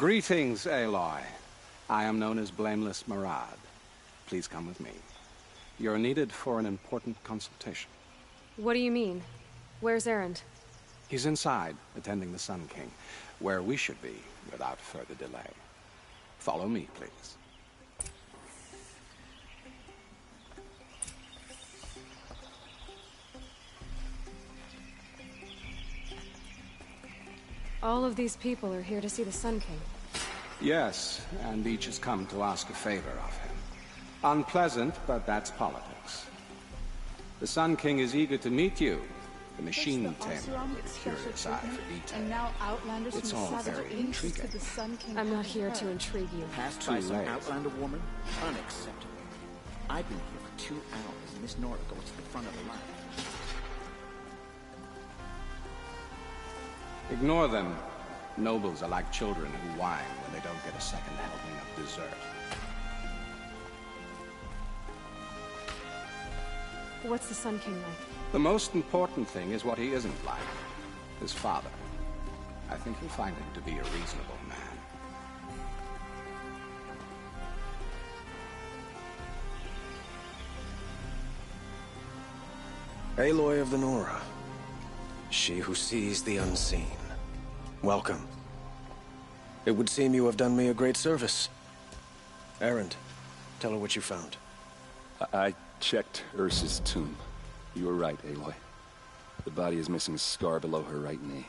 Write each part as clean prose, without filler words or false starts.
Greetings, Aloy. I am known as Blameless Murad. Please come with me. You're needed for an important consultation. What do you mean? Where's Erend? He's inside, attending the Sun King, where we should be without further delay. Follow me, please. All of these people are here to see the Sun King. Yes, and each has come to ask a favor of him. Unpleasant, but that's politics. The Sun King is eager to meet you. The machine tamer with a curious eye for detail. And now Outlanders It's all very intriguing. the Sun King. I'm not here to intrigue you. Passed by Too some late. Outlander woman? Unacceptable. I've been here for 2 hours, and Miss Nora goes to the front of the line. Ignore them. Nobles are like children who whine when they don't get a second helping of dessert. What's the Sun King like? The most important thing is what he isn't like. His father. I think you'll find him to be a reasonable man. Aloy of the Nora. She who sees the unseen. Welcome. It would seem you have done me a great service. Erend, tell her what you found. I checked Ursa's tomb. You were right, Aloy. The body is missing a scar below her right knee.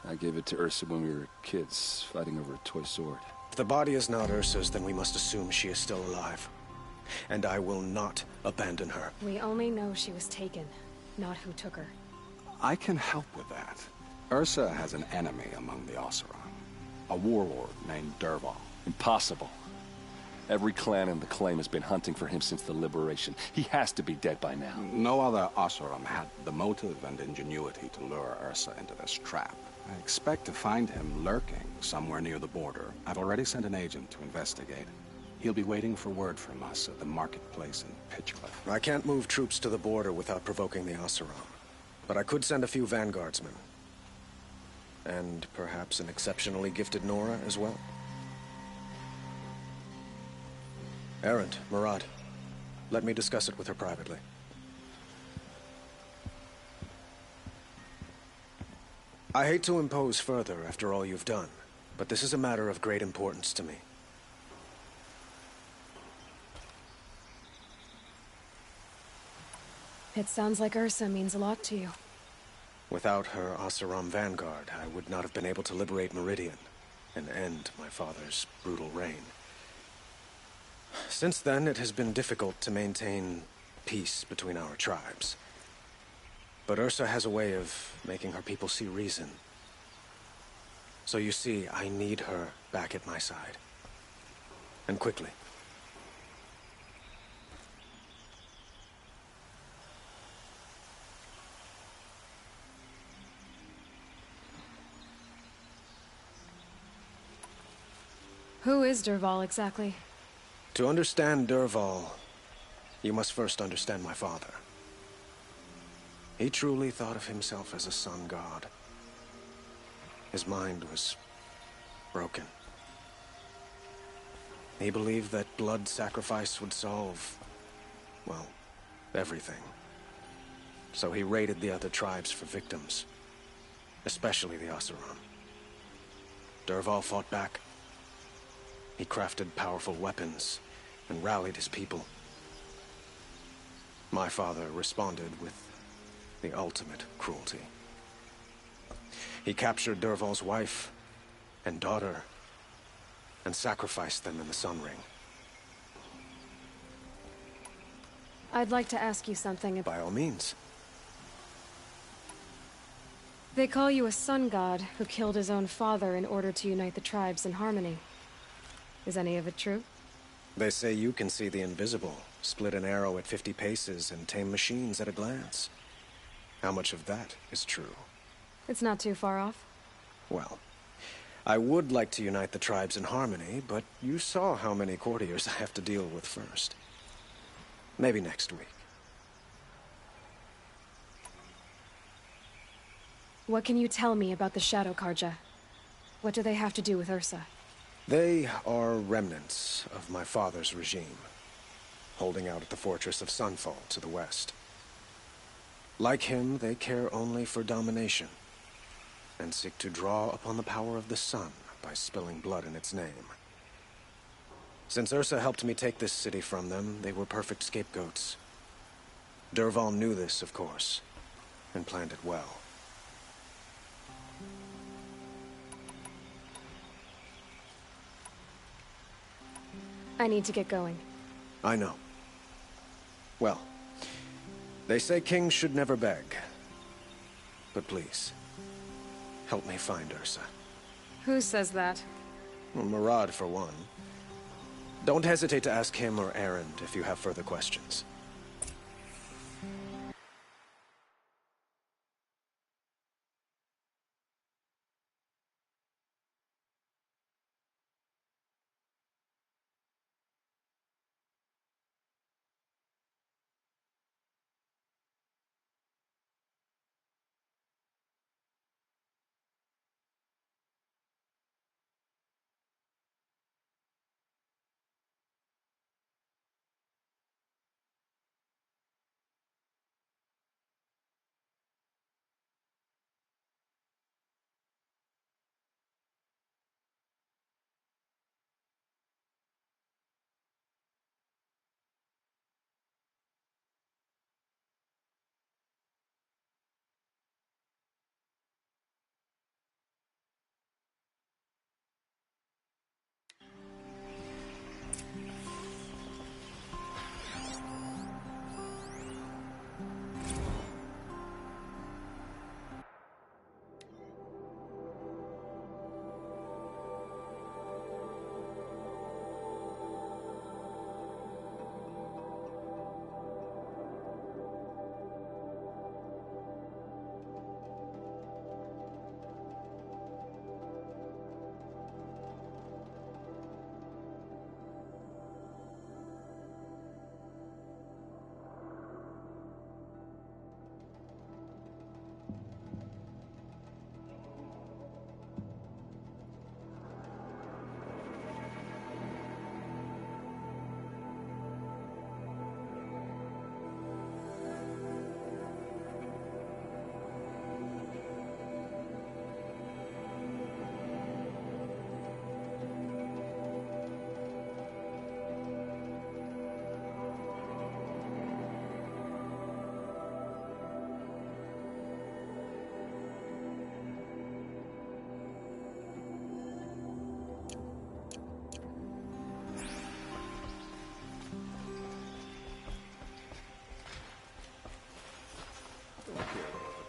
I gave it to Ursa when we were kids, fighting over a toy sword. If the body is not Ursa's, then we must assume she is still alive. And I will not abandon her. We only know she was taken, not who took her. I can help with that. Ursa has an enemy among the Oseram. A warlord named Dervahl. Impossible. Every clan in the claim has been hunting for him since the liberation. He has to be dead by now. No other Oseram had the motive and ingenuity to lure Ursa into this trap. I expect to find him lurking somewhere near the border. I've already sent an agent to investigate. He'll be waiting for word from us at the marketplace in Pitchcliff. I can't move troops to the border without provoking the Oseram. But I could send a few vanguardsmen. And perhaps an exceptionally gifted Nora as well. Erend, Murad, let me discuss it with her privately. I hate to impose further after all you've done, but this is a matter of great importance to me. It sounds like Ursa means a lot to you. Without her Oseram vanguard, I would not have been able to liberate Meridian and end my father's brutal reign. Since then, it has been difficult to maintain peace between our tribes. But Ursa has a way of making her people see reason. So you see, I need her back at my side. And quickly. Who is Dervahl exactly? To understand Dervahl, you must first understand my father. He truly thought of himself as a sun god. His mind was broken. He believed that blood sacrifice would solve, well, everything. So he raided the other tribes for victims, especially the Oseram. Dervahl fought back. He crafted powerful weapons and rallied his people. My father responded with the ultimate cruelty. He captured Dervahl's wife and daughter and sacrificed them in the Sun Ring. I'd like to ask you something. By all means. They call you a sun god who killed his own father in order to unite the tribes in harmony. Is any of it true? They say you can see the invisible, split an arrow at 50 paces, and tame machines at a glance. How much of that is true? It's not too far off. Well, I would like to unite the tribes in harmony, but you saw how many courtiers I have to deal with first. Maybe next week. What can you tell me about the Shadow Karja? What do they have to do with Ursa? They are remnants of my father's regime, holding out at the fortress of Sunfall to the west. Like him, they care only for domination, and seek to draw upon the power of the sun by spilling blood in its name. Since Ursa helped me take this city from them, they were perfect scapegoats. Dervahl knew this, of course, and planned it well. I need to get going. I know. Well, they say kings should never beg. But please, help me find Ursa. Who says that? Well, Murad, for one. Don't hesitate to ask him or Erend if you have further questions.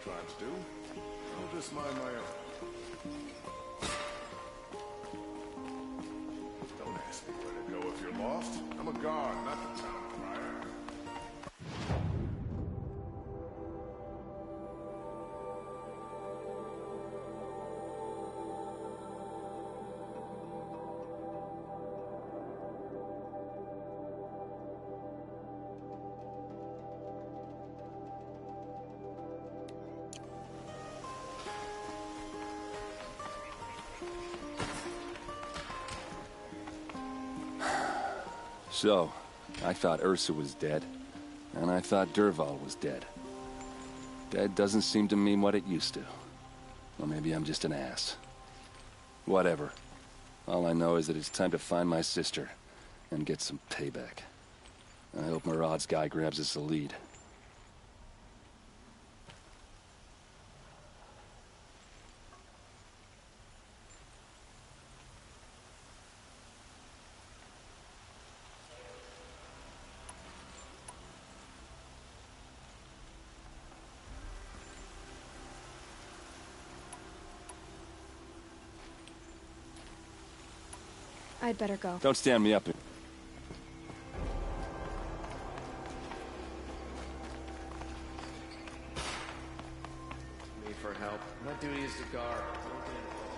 Tribes do. I'll just mind my own. Don't ask me where to go if you're lost. I'm a guard, not the town crier. So, I thought Ursa was dead, and I thought Dervahl was dead. Dead doesn't seem to mean what it used to. Or maybe I'm just an ass. Whatever. All I know is that it's time to find my sister and get some payback. I hope Murad's guy grabs us the lead. I'd better go. Don't stand me up. Me for help. My duty is to guard. Don't get involved.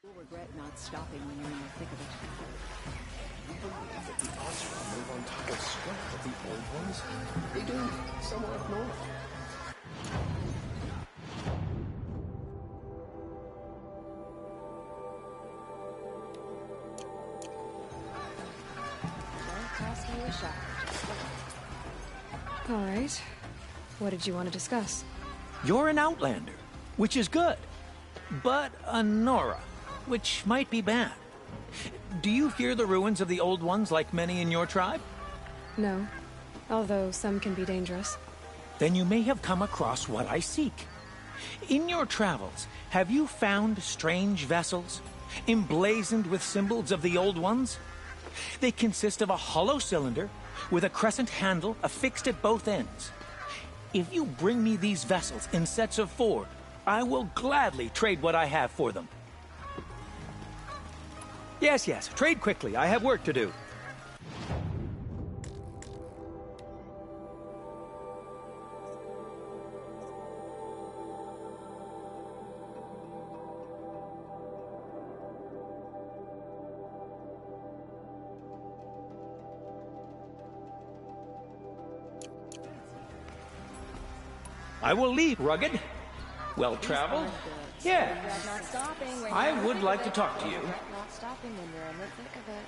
You'll regret not stopping when you're in the thick of it. You believe that the Oseram move on top of strength of the old ones? They do, somewhere up north. All right. What did you want to discuss? You're an outlander, which is good. But a Nora, which might be bad. Do you fear the ruins of the old ones like many in your tribe? No. Although some can be dangerous. Then you may have come across what I seek. In your travels, have you found strange vessels, emblazoned with symbols of the old ones? They consist of a hollow cylinder with a crescent handle affixed at both ends. If you bring me these vessels in sets of 4, I will gladly trade what I have for them. Yes, trade quickly. I have work to do. I will leave, Rugged. Well traveled? Yeah. I would like to talk to you. Not stopping when you're in the thick of it.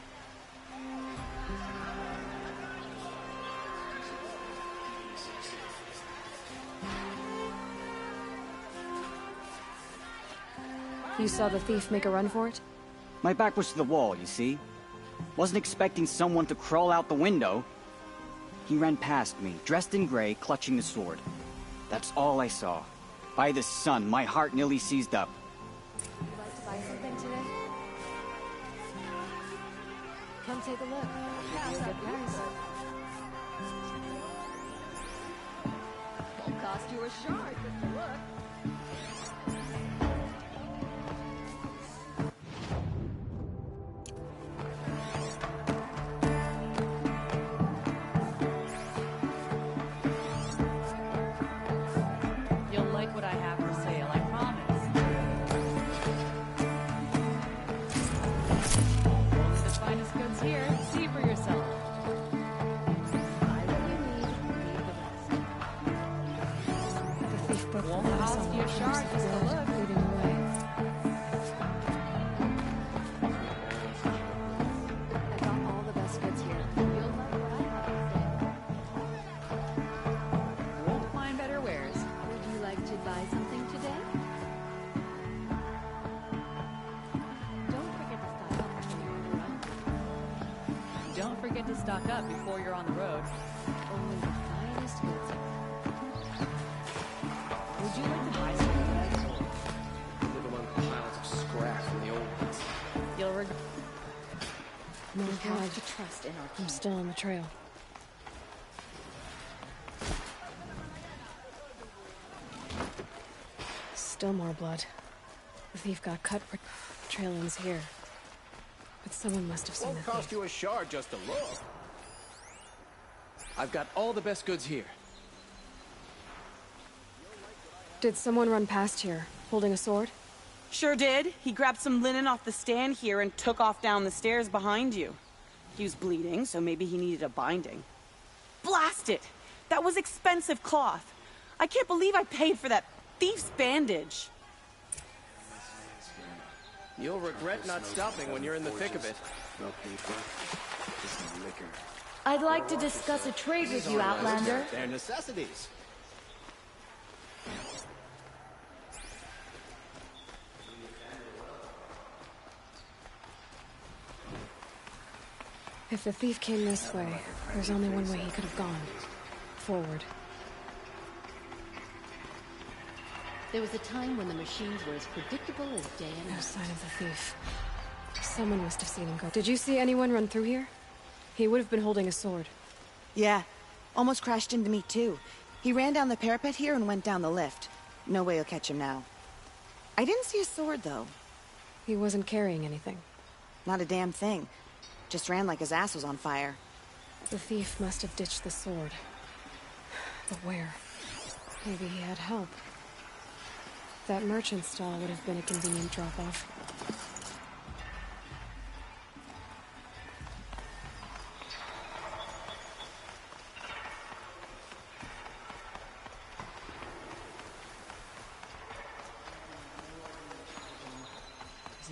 You saw the thief make a run for it? My back was to the wall, you see. Wasn't expecting someone to crawl out the window. He ran past me, dressed in gray, clutching the sword. That's all I saw. By the sun, my heart nearly seized up. Would you like to buy something today? Come take a look. Give you a good price. Won't cost you a shard just to look. To stock up before you're on the road. Only the finest goods. Would you like to buy something today? Look among piles of scrap from the old ones. You'll regret. No, We God. have to trust in our I'm king. still on the trail. Still more blood. The thief got cut. The trail ends here. But someone must have seen the Won't cost thief. you a shard just to look. I've got all the best goods here. Did someone run past here, holding a sword? Sure did. He grabbed some linen off the stand here and took off down the stairs behind you. He was bleeding, so maybe he needed a binding. Blast it! That was expensive cloth. I can't believe I paid for that thief's bandage. You'll regret not stopping when you're in the thick of it. I'd like to discuss a trade with you, Outlander. They're necessities. If the thief came this way, there's only one way he could have gone. Forward. There was a time when the machines were as predictable as day and No night. sign of the thief. Someone must have seen him go. Did you see anyone run through here? He would have been holding a sword. Yeah. Almost crashed into me, too. He ran down the parapet here and went down the lift. No way you'll catch him now. I didn't see a sword, though. He wasn't carrying anything. Not a damn thing. Just ran like his ass was on fire. The thief must have ditched the sword. But where? Maybe he had help. That merchant stall would have been a convenient drop-off.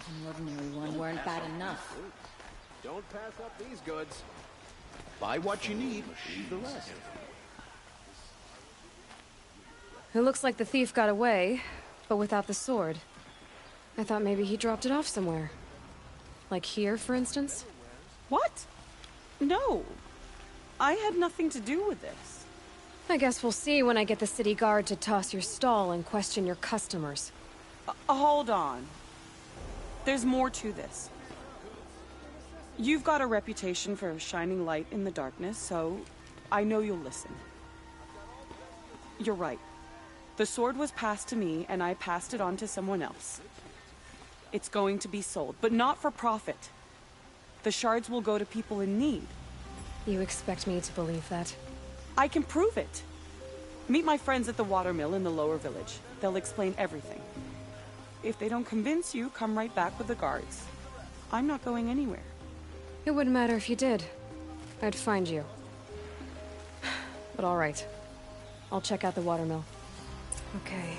An ordinary one weren't bad enough. Don't pass up these goods. Buy what you need, leave the rest. It looks like the thief got away, but without the sword. I thought maybe he dropped it off somewhere. Like here, for instance? What? No. I had nothing to do with this. I guess we'll see when I get the city guard to toss your stall and question your customers. Hold on. There's more to this. You've got a reputation for shining light in the darkness, so I know you'll listen. You're right. The sword was passed to me, and I passed it on to someone else. It's going to be sold, but not for profit. The shards will go to people in need. You expect me to believe that? I can prove it. Meet my friends at the watermill in the lower village. They'll explain everything. If they don't convince you, come right back with the guards. I'm not going anywhere. It wouldn't matter if you did. I'd find you. But all right. I'll check out the watermill. Okay.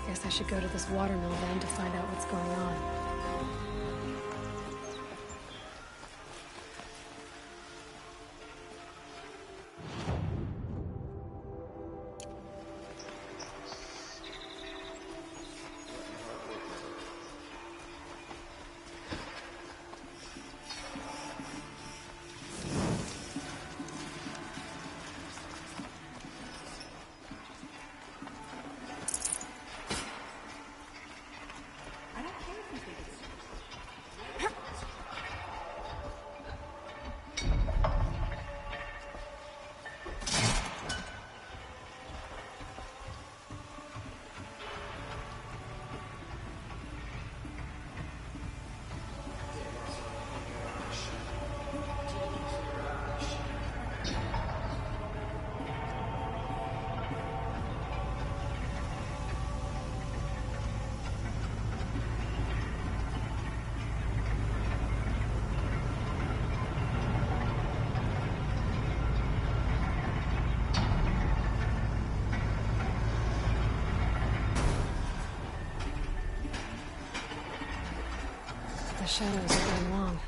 Guess I should go to this watermill then to find out what's going on. The shadows are going long.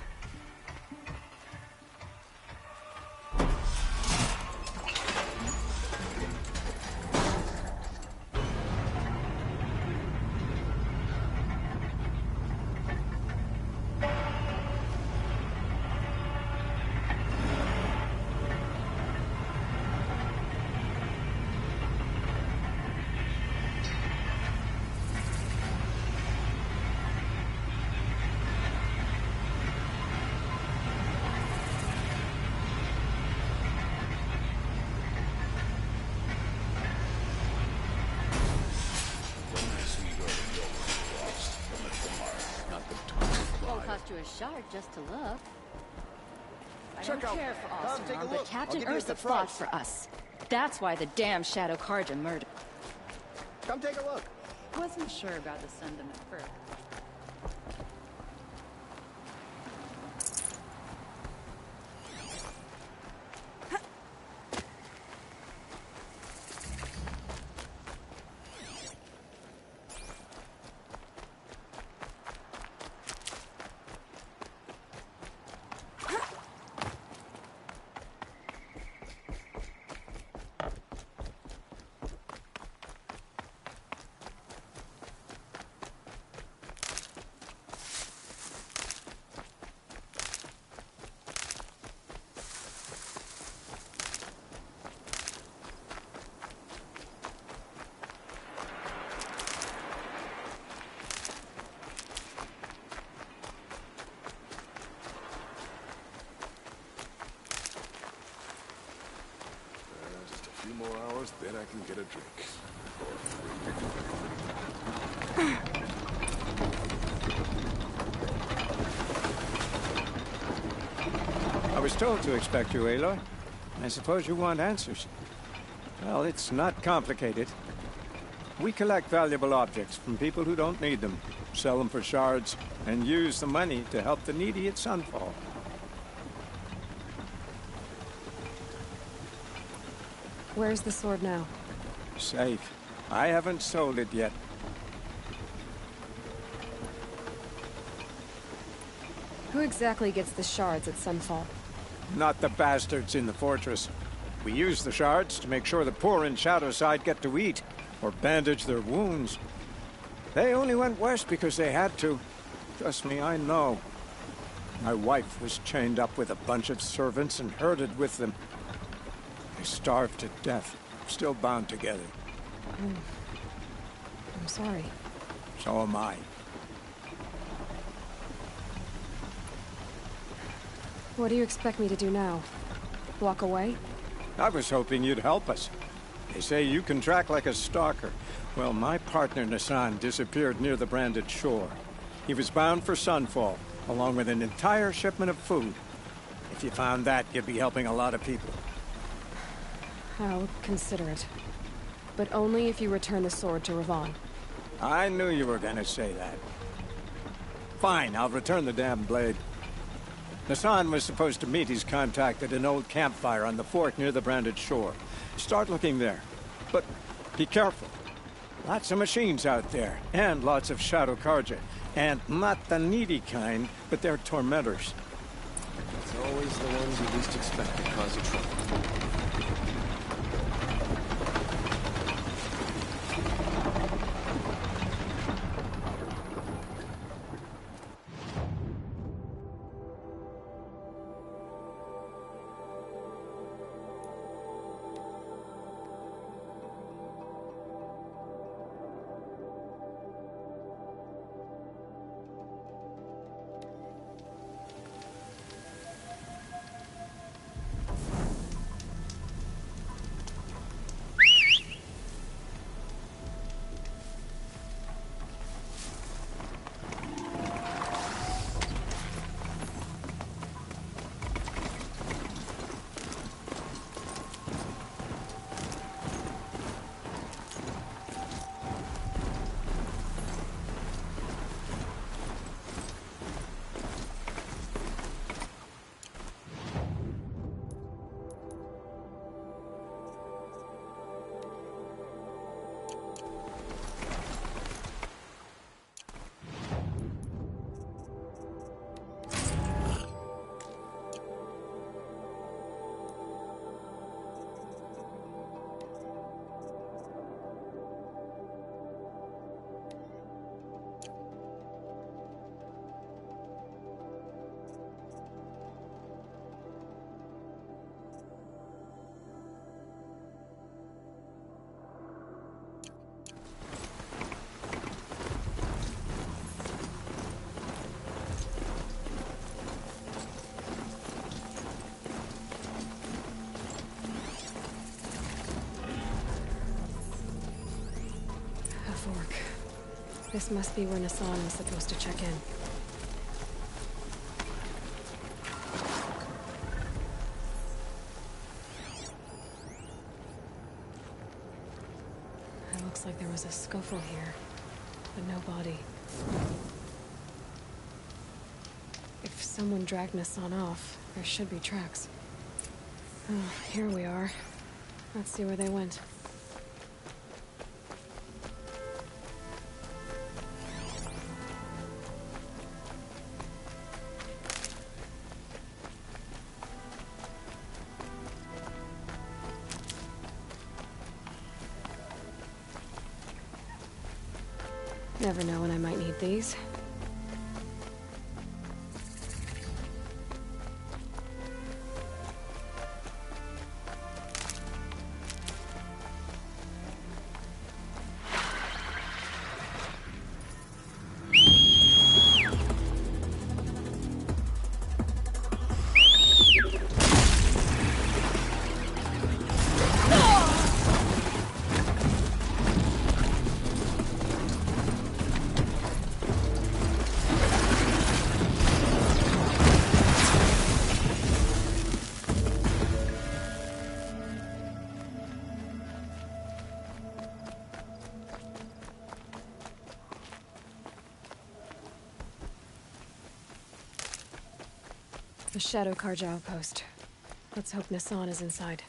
Cost you a shard just to look. I Check don't out. care for Come, take a Oseram, look. but Captain I'll give you a Ursa good fought price. for us. That's why the damn Shadow Karja murdered. Come take a look. Wasn't sure about the sentiment first. Just a few more hours, then I can get a drink. I was told to expect you, Aloy. I suppose you want answers. Well, it's not complicated. We collect valuable objects from people who don't need them, sell them for shards, and use the money to help the needy at Sunfall. Where's the sword now? Safe. I haven't sold it yet. Who exactly gets the shards at Sunfall? Not the bastards in the fortress. We use the shards to make sure the poor in Shadowside get to eat, or bandage their wounds. They only went west because they had to. Trust me, I know. My wife was chained up with a bunch of servants and herded with them. They starved to death, still bound together. I'm sorry. So am I. What do you expect me to do now? Walk away? I was hoping you'd help us. They say you can track like a stalker. Well, my partner Nassan disappeared near the branded shore. He was bound for Sunfall, along with an entire shipment of food. If you found that, you'd be helping a lot of people. I'll consider it. But only if you return the sword to Ravon. I knew you were gonna say that. Fine, I'll return the damn blade. Nassan was supposed to meet his contact at an old campfire on the fort near the branded shore. Start looking there. But be careful. Lots of machines out there, and lots of Shadow Karja. And not the needy kind, but they're tormentors. It's always the ones you least expect that cause you trouble. This must be where Nassan was supposed to check in. It looks like there was a scuffle here, but no body. If someone dragged Nassan off, there should be tracks. Oh, here we are. Let's see where they went. Never know when I might need these. The Shadow Karja outpost. Let's hope Nassan is inside.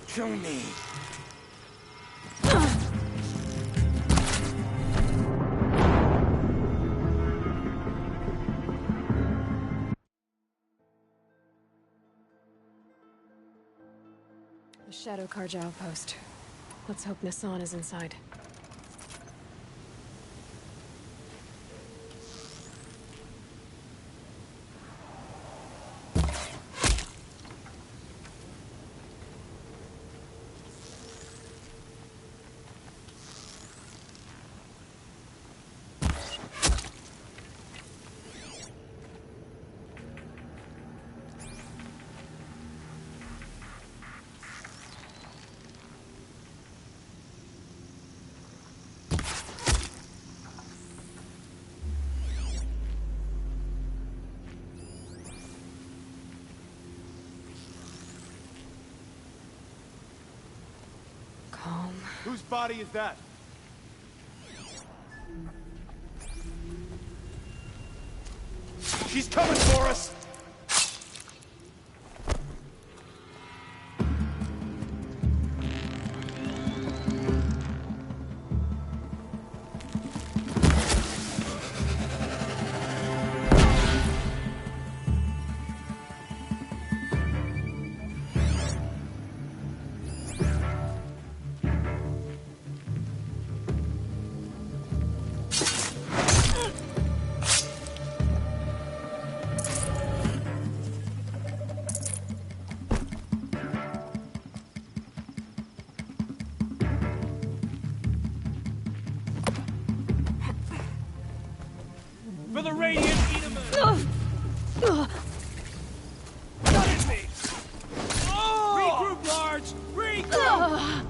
Show me. The Shadow Karja outpost. Let's hope Nassan is inside. Calm. Whose body is that? She's coming for us! For the Radiant Edaman! Cut at me! Oh! Regroup, Large! Regroup!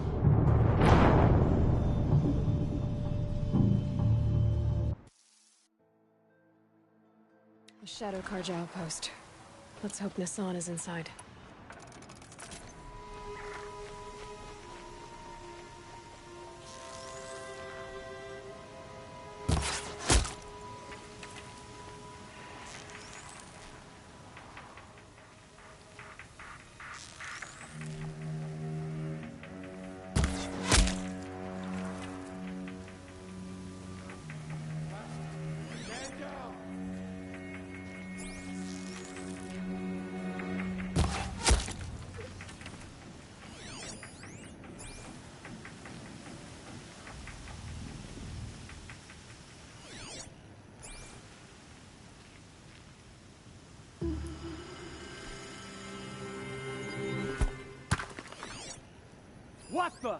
The Shadow Karja outpost. Let's hope Nassan is inside. What the?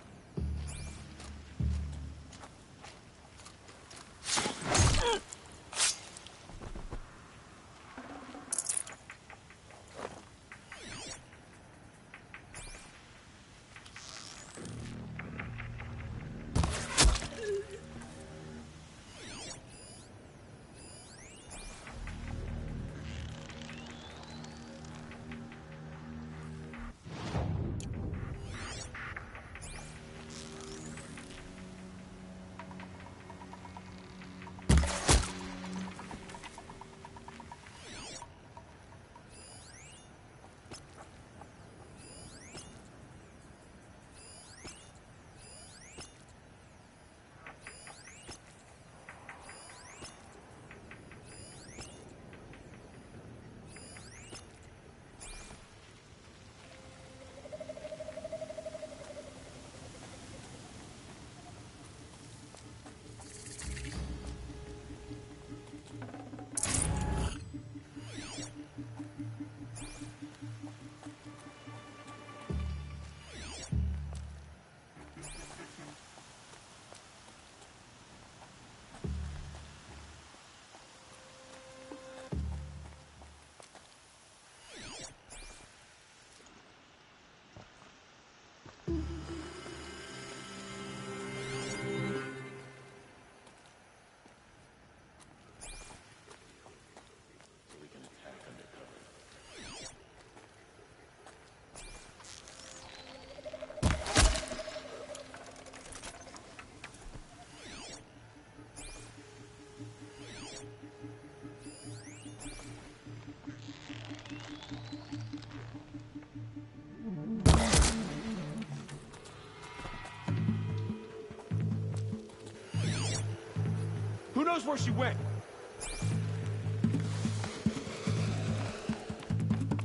Who knows where she went?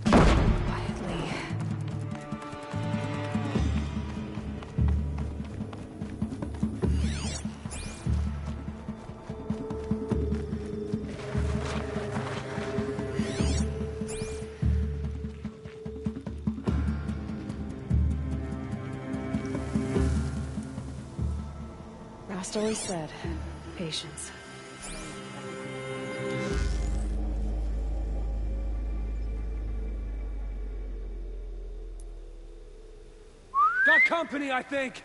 Quietly. Frost always said, patience. Got company, I think.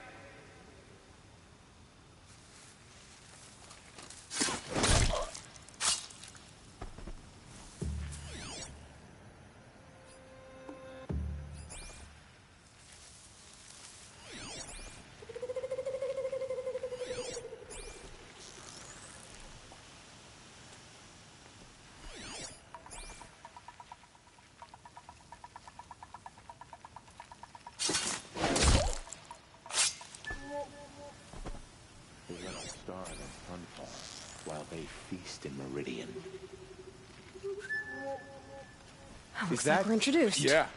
They let us starve and Funfall while they feast in Meridian. Looks like we're introduced. Yeah.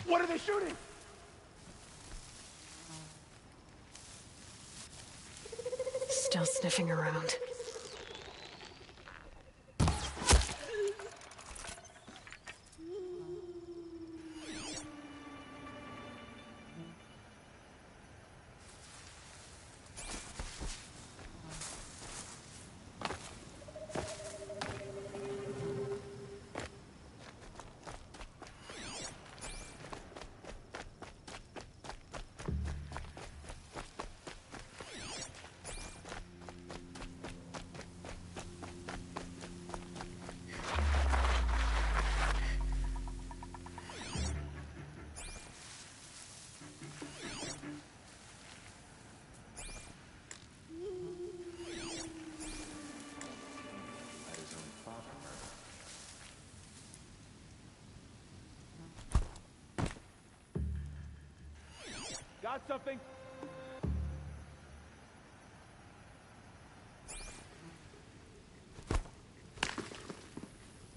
What are they shooting? Still sniffing around. Got something?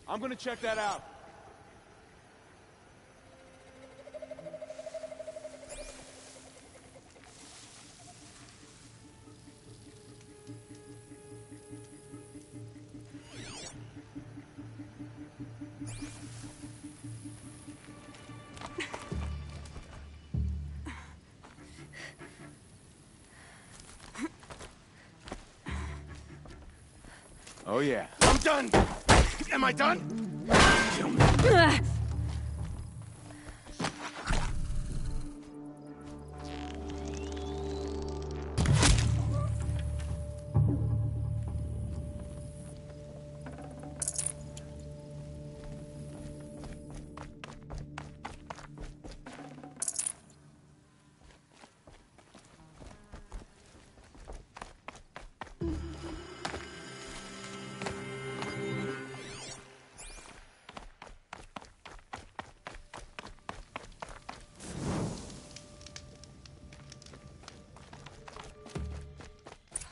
I'm gonna check that out. Oh, yeah. I'm done! Am I done?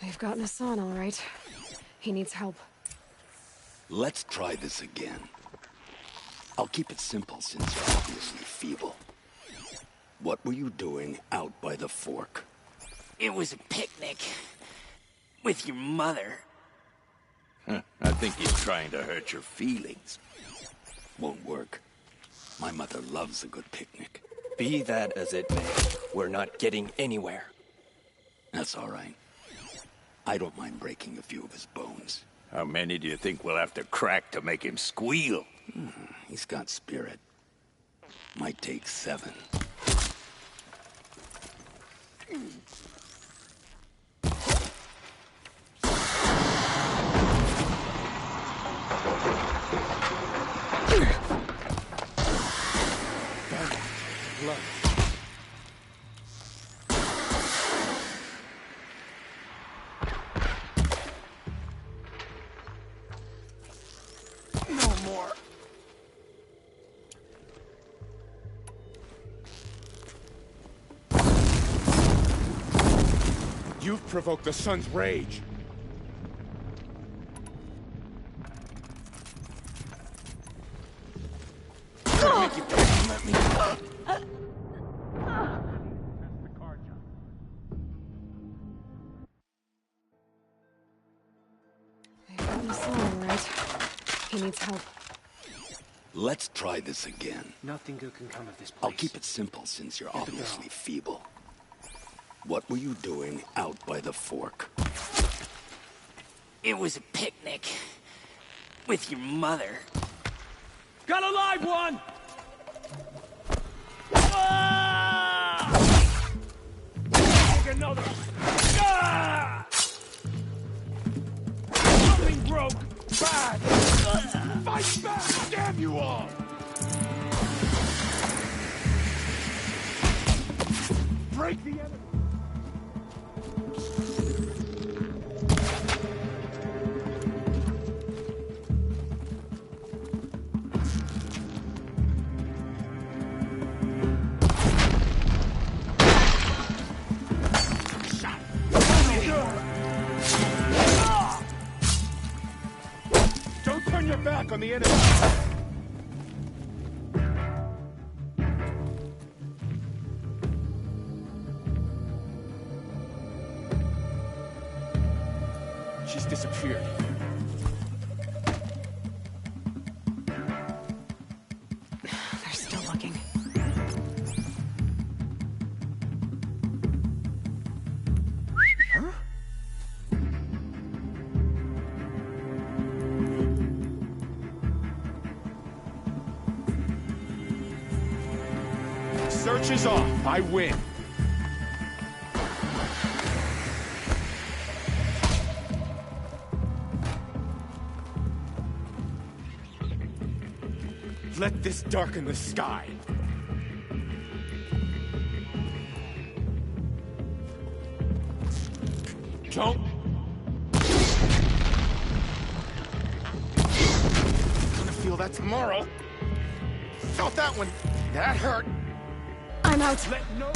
We've gotten Hassan, all right. He needs help. Let's try this again. I'll keep it simple since you're obviously feeble. What were you doing out by the fork? It was a picnic. With your mother. I think he's trying to hurt your feelings. Won't work. My mother loves a good picnic. Be that as it may, we're not getting anywhere. That's all right. I don't mind breaking a few of his bones. How many do you think we'll have to crack to make him squeal? He's got spirit. Might take 7. provoke the sun's rage. Make you let me. They've got this all right. He needs help. Let's try this again. Nothing good can come of this place. I'll keep it simple since you're obviously feeble. What were you doing out by the fork? It was a picnic. With your mother. Got a live one! Take another. Something broke. Bad. Fight back! Damn you all! Break the enemy. Don't turn your back on the enemy. She's disappeared. They're still looking. Huh? Search is off. I win. Let this darken the sky. Don't. Gonna feel that tomorrow. Felt that one. That hurt. I'm out. Let no.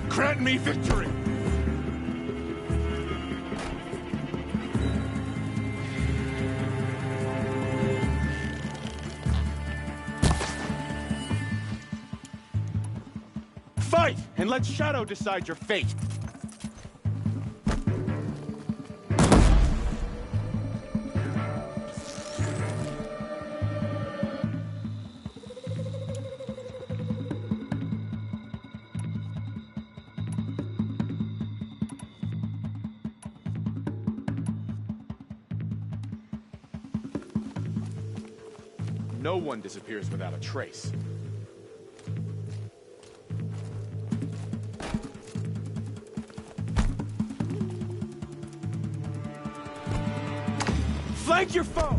Grant me victory! Fight! And let Shadow decide your fate! No one disappears without a trace. Flank your foe!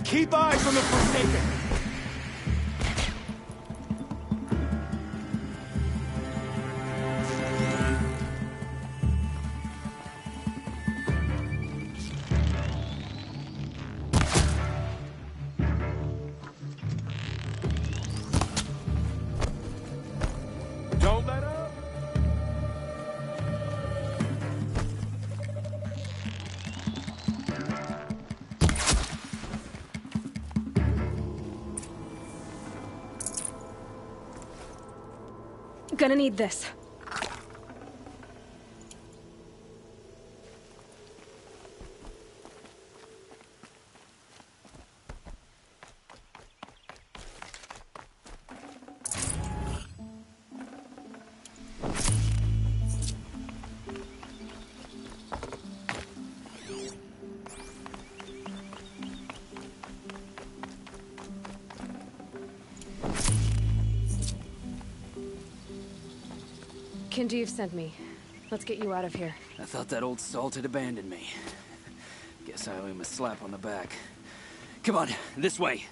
Keep eyes on the Forsaken! Don't let up! Gonna need this. Kinjeev sent me. Let's get you out of here. I thought that old salt had abandoned me. Guess I owe him a slap on the back. Come on, this way.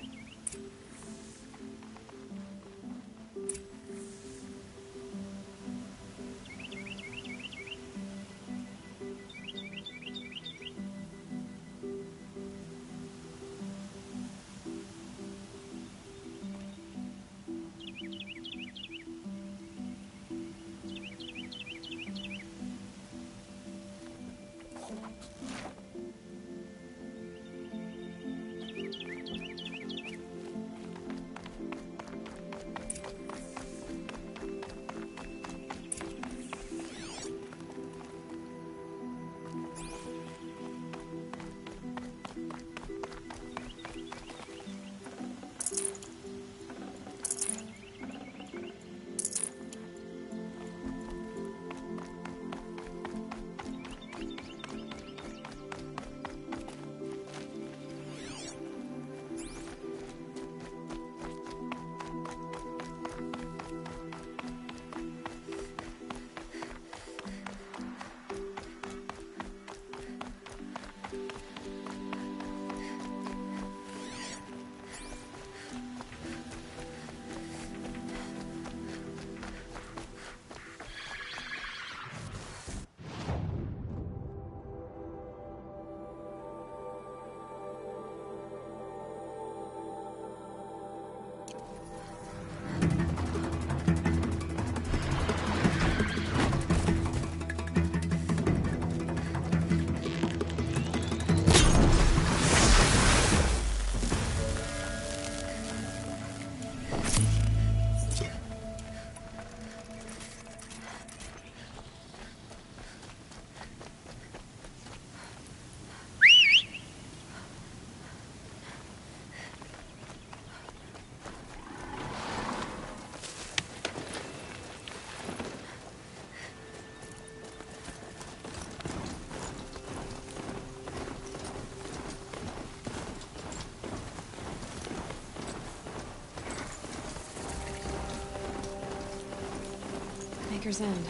Maker's End.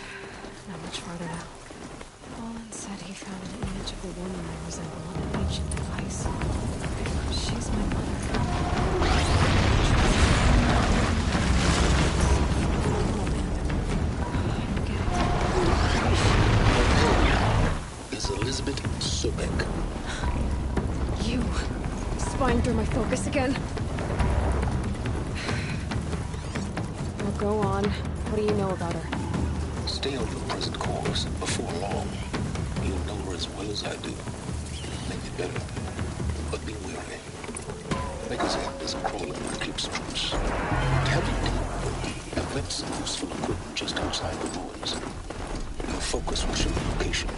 Not much farther now. Olin said he found an image of a woman that resembled an ancient device. She's my Is Elizabeth Sobek. You spying through my focus again? Well, go on. What do you know about her? Stay on your present course. Before long, you'll know her as well as I do. Maybe better. But be wary. Maker's End is crawling with Eclipse troops. Heavy deep. I've left some useful equipment just outside the ruins. Your focus will show the location.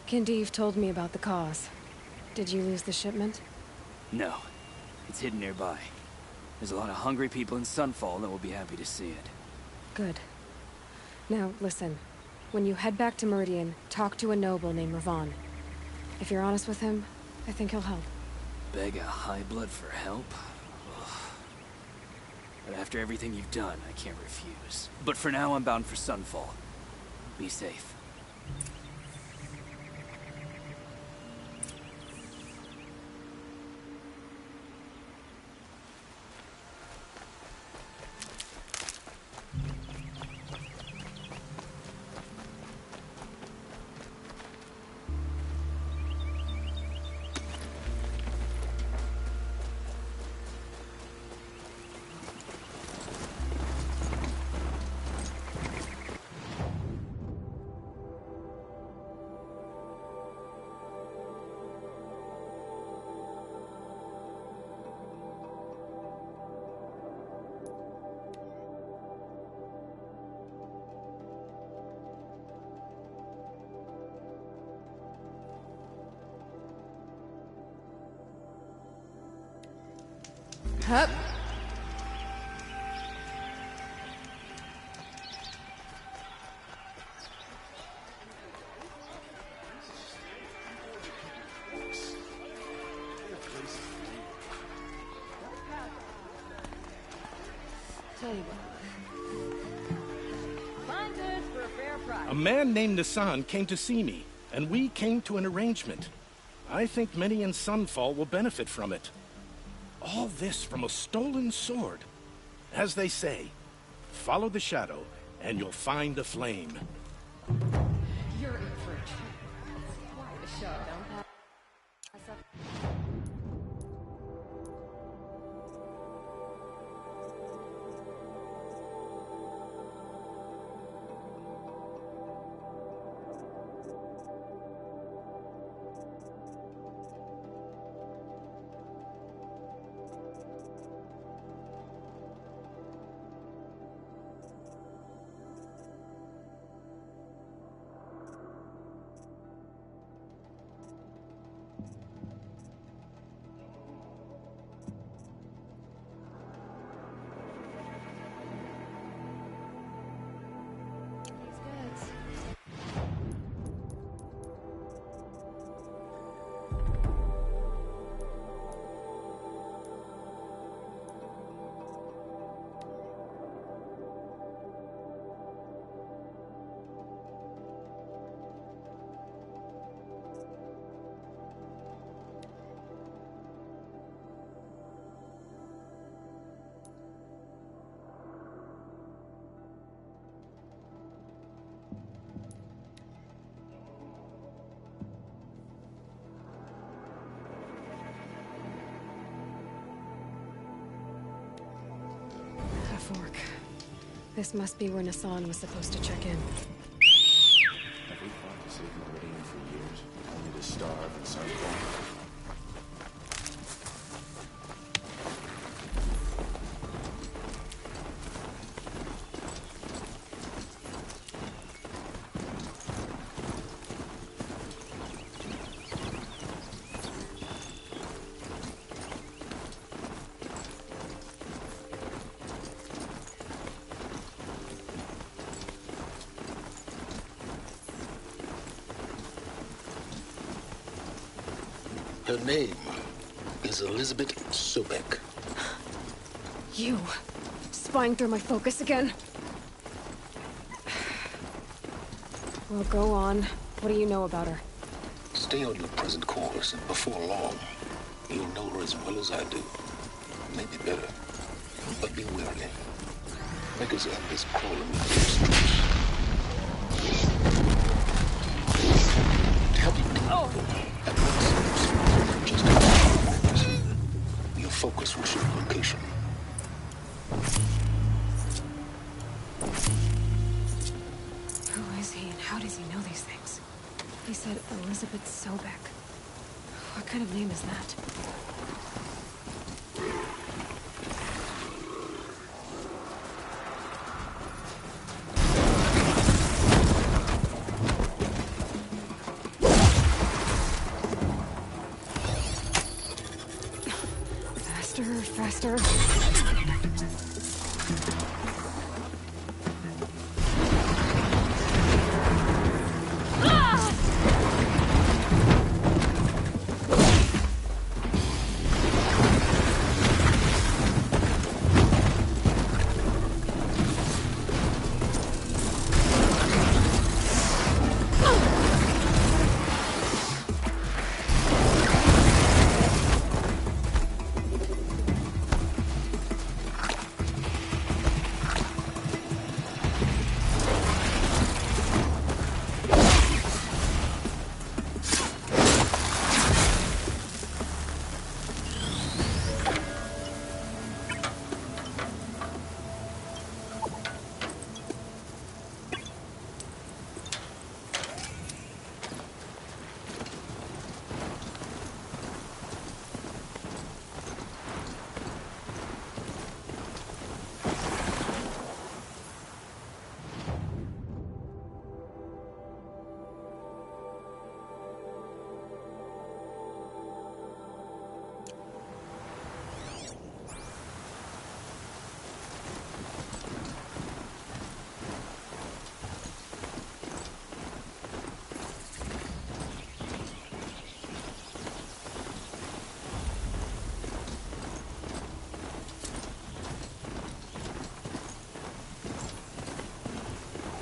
Kindeev told me about the cause. Did you lose the shipment? No. It's hidden nearby. There's a lot of hungry people in Sunfall that will be happy to see it. Good. Now, listen. When you head back to Meridian, talk to a noble named Ravan. If you're honest with him, I think he'll help. Beg a high blood for help? Ugh. But after everything you've done, I can't refuse. But for now, I'm bound for Sunfall. Be safe. Hup. Tell you what. Fine goods for a fair price. A man named Nissan came to see me, and we came to an arrangement. I think many in Sunfall will benefit from it. All this from a stolen sword. As they say, follow the shadow, and you'll find a flame. You're in for a treat. Quite a show, don't pass up. Fork. This must be where Nissan was supposed to check in. Have we fought to save Meridian for years, only to starve and Sunfall? Her name is Elizabeth Sobek. You. Spying through my focus again? Well, go on. What do you know about her? Stay on your present course, and before long, you'll know her as well as I do. Maybe better. But be wary. Maker's End is crawling with streets. To help you deal with them, at once, just your focus will show location. Who is he and how does he know these things? He said Elizabeth Sobek. What kind of name is that? Faster.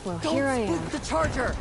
Well, here I am. The charger!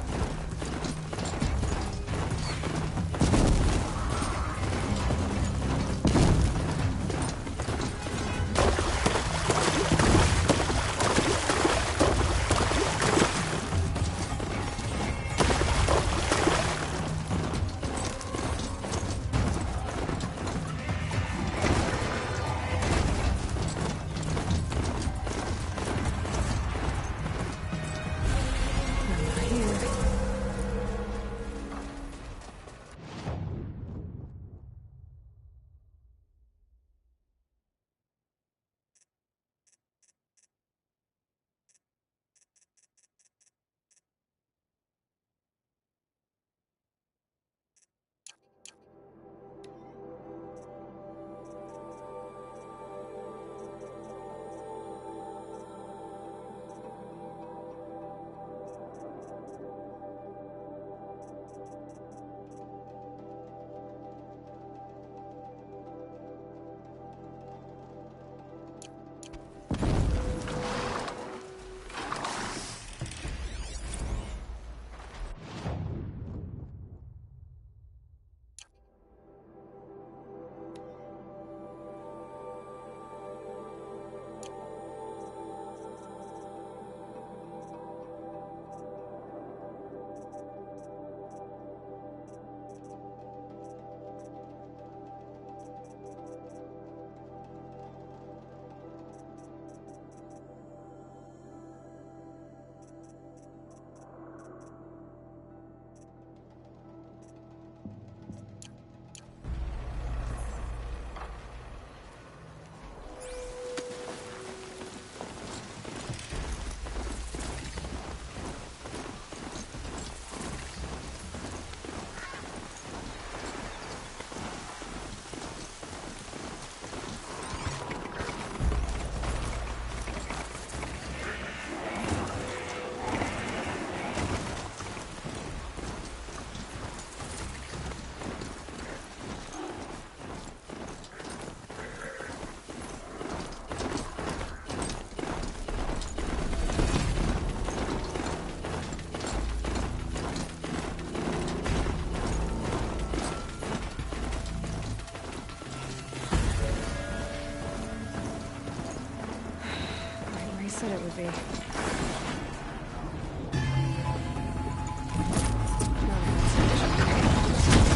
Said it would be.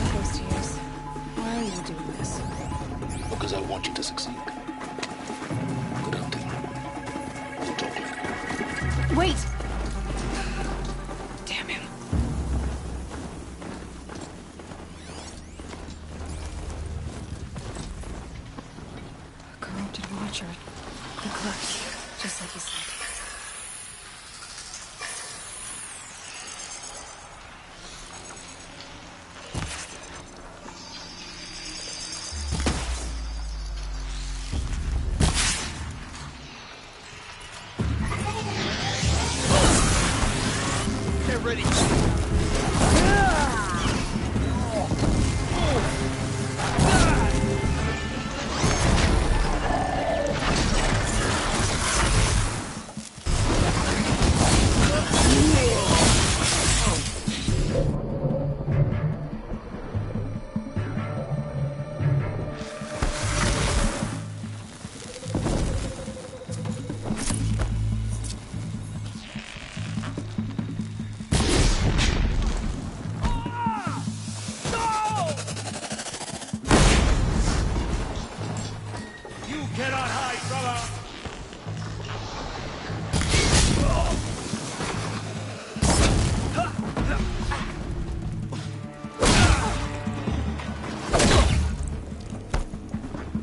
Close to use. Why are you doing this? Because I want you to succeed. Good hunting. We'll talk later. Wait! Damn him. A corrupted watcher. The clutch. Just like you said. Get ready.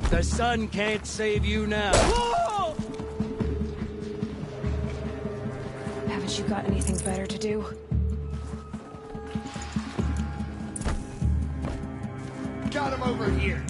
The sun can't save you now. Haven't you got anything better to do? Got him over here.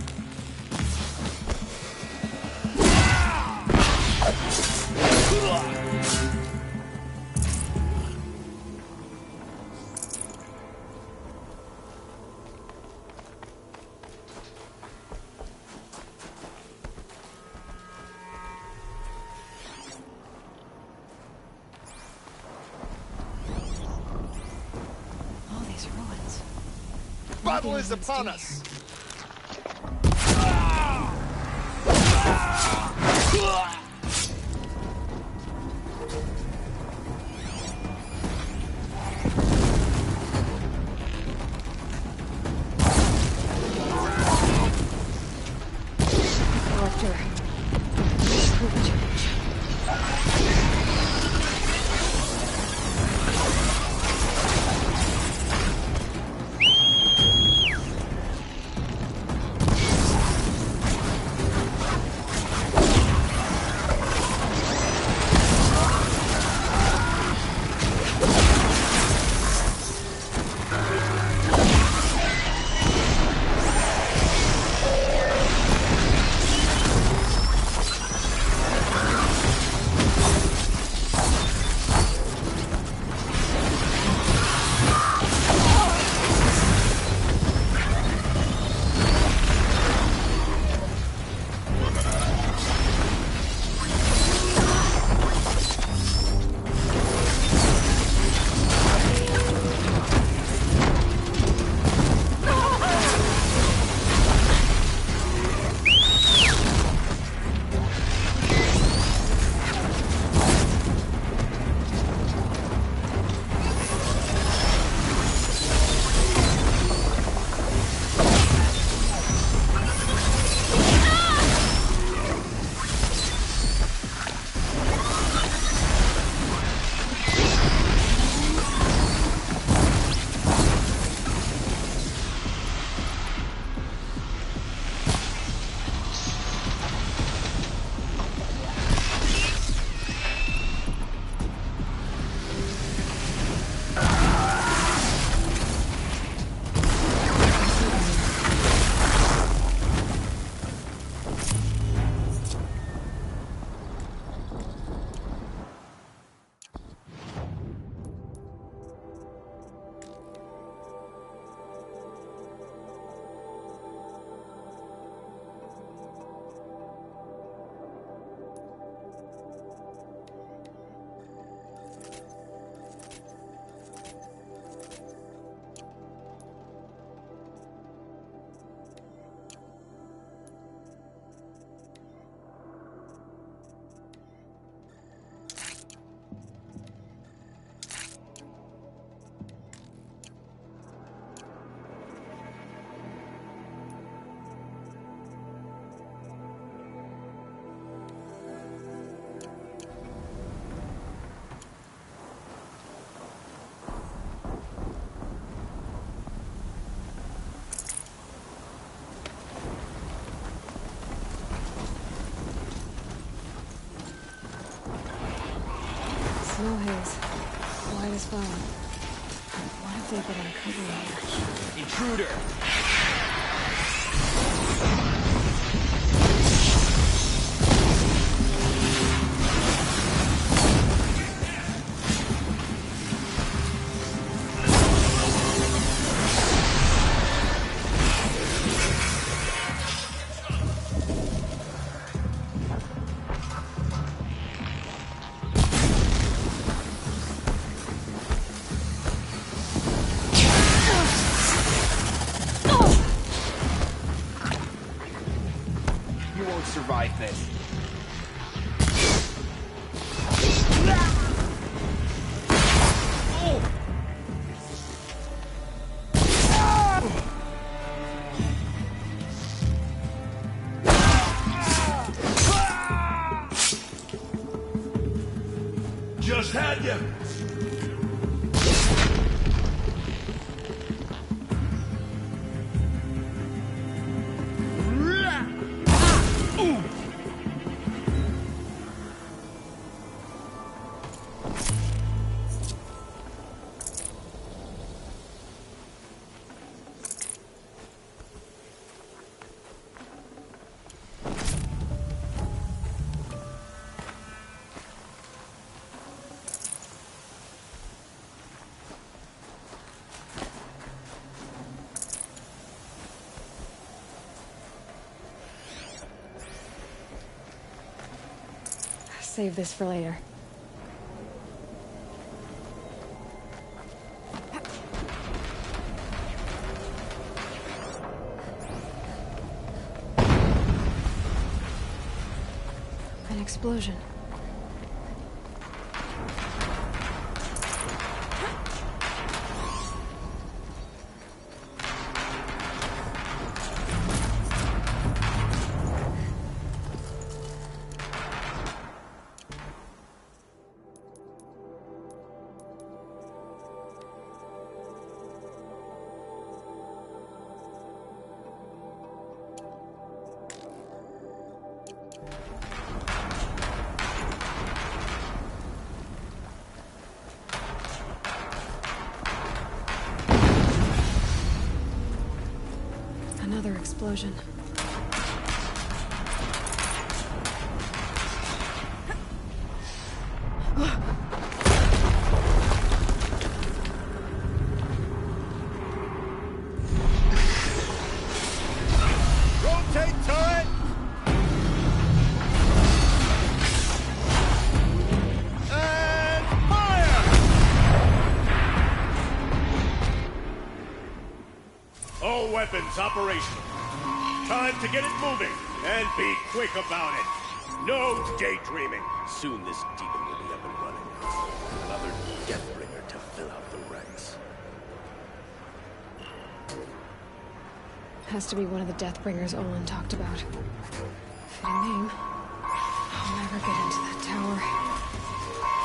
battle is upon us! Snow haze. White as bone. What if they get uncovered here? Intruder! Survive this. Just had you. Save this for later. explosion. Another explosion. Rotate turret! And fire! All weapons operational. Time to get it moving, and be quick about it. No daydreaming. Soon this demon will be up and running. Another Deathbringer to fill out the ranks. Has to be one of the Deathbringers Olin talked about. Fitting name. I'll never get into that tower.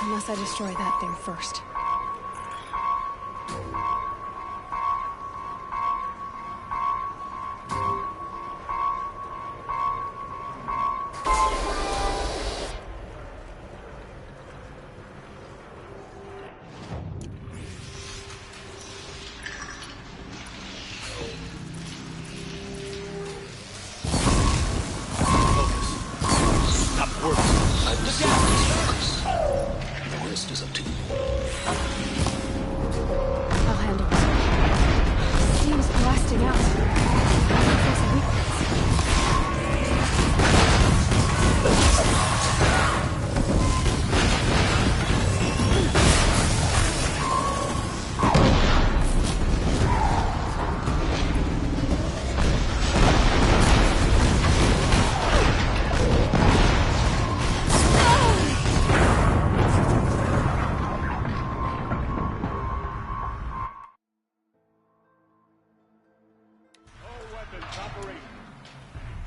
Unless I destroy that thing first. I'll handle it. Steam's blasting out. There's a weakness.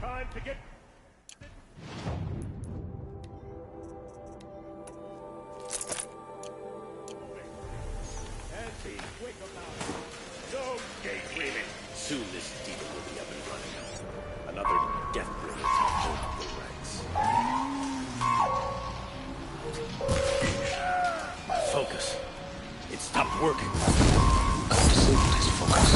Time to get... And be quick about it. No daydreaming. Soon this demon will be up and running. Another Deathbringer to fill up the ranks. Focus. It stopped working. I've disabled his focus.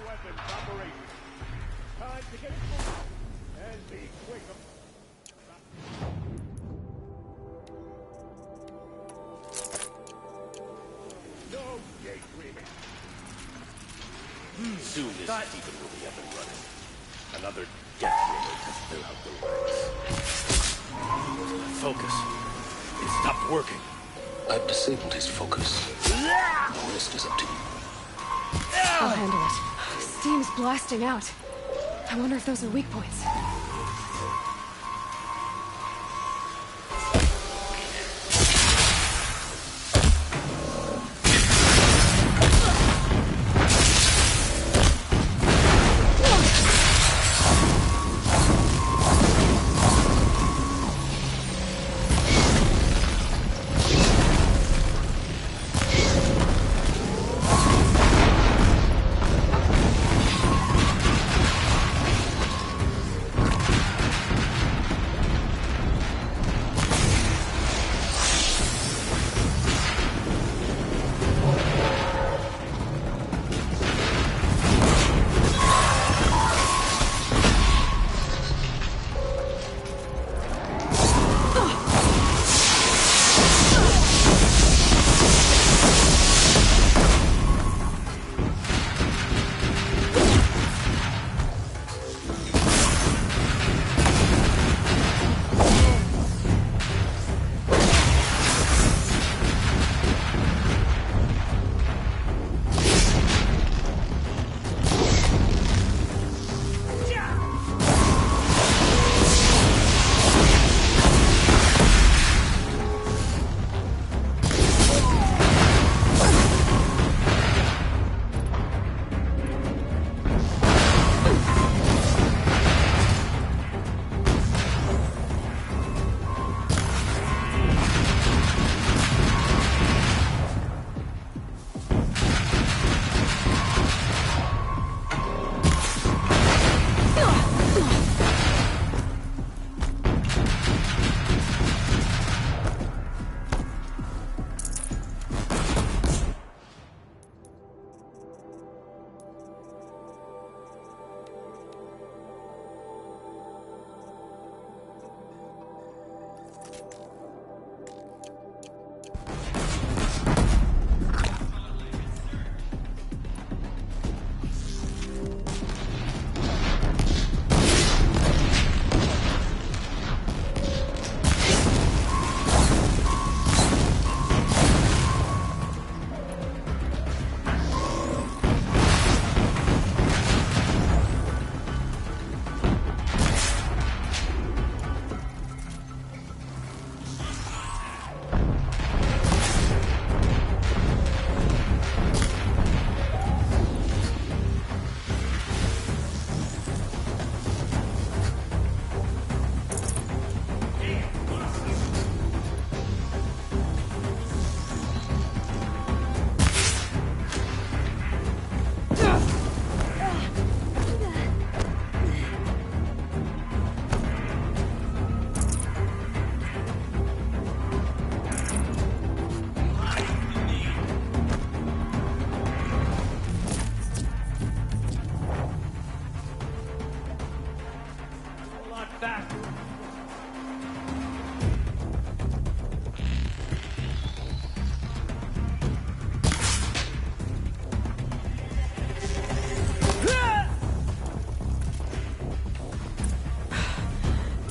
Weapons operating. Time to get it moving. And be quick. No daydreaming. Soon this demon will be up and running. Another Deathbringer to fill out the ranks. Focus. It stopped working. I've disabled his focus. The rest is up to you. I'll handle it. Steam's blasting out. I wonder if those are weak points.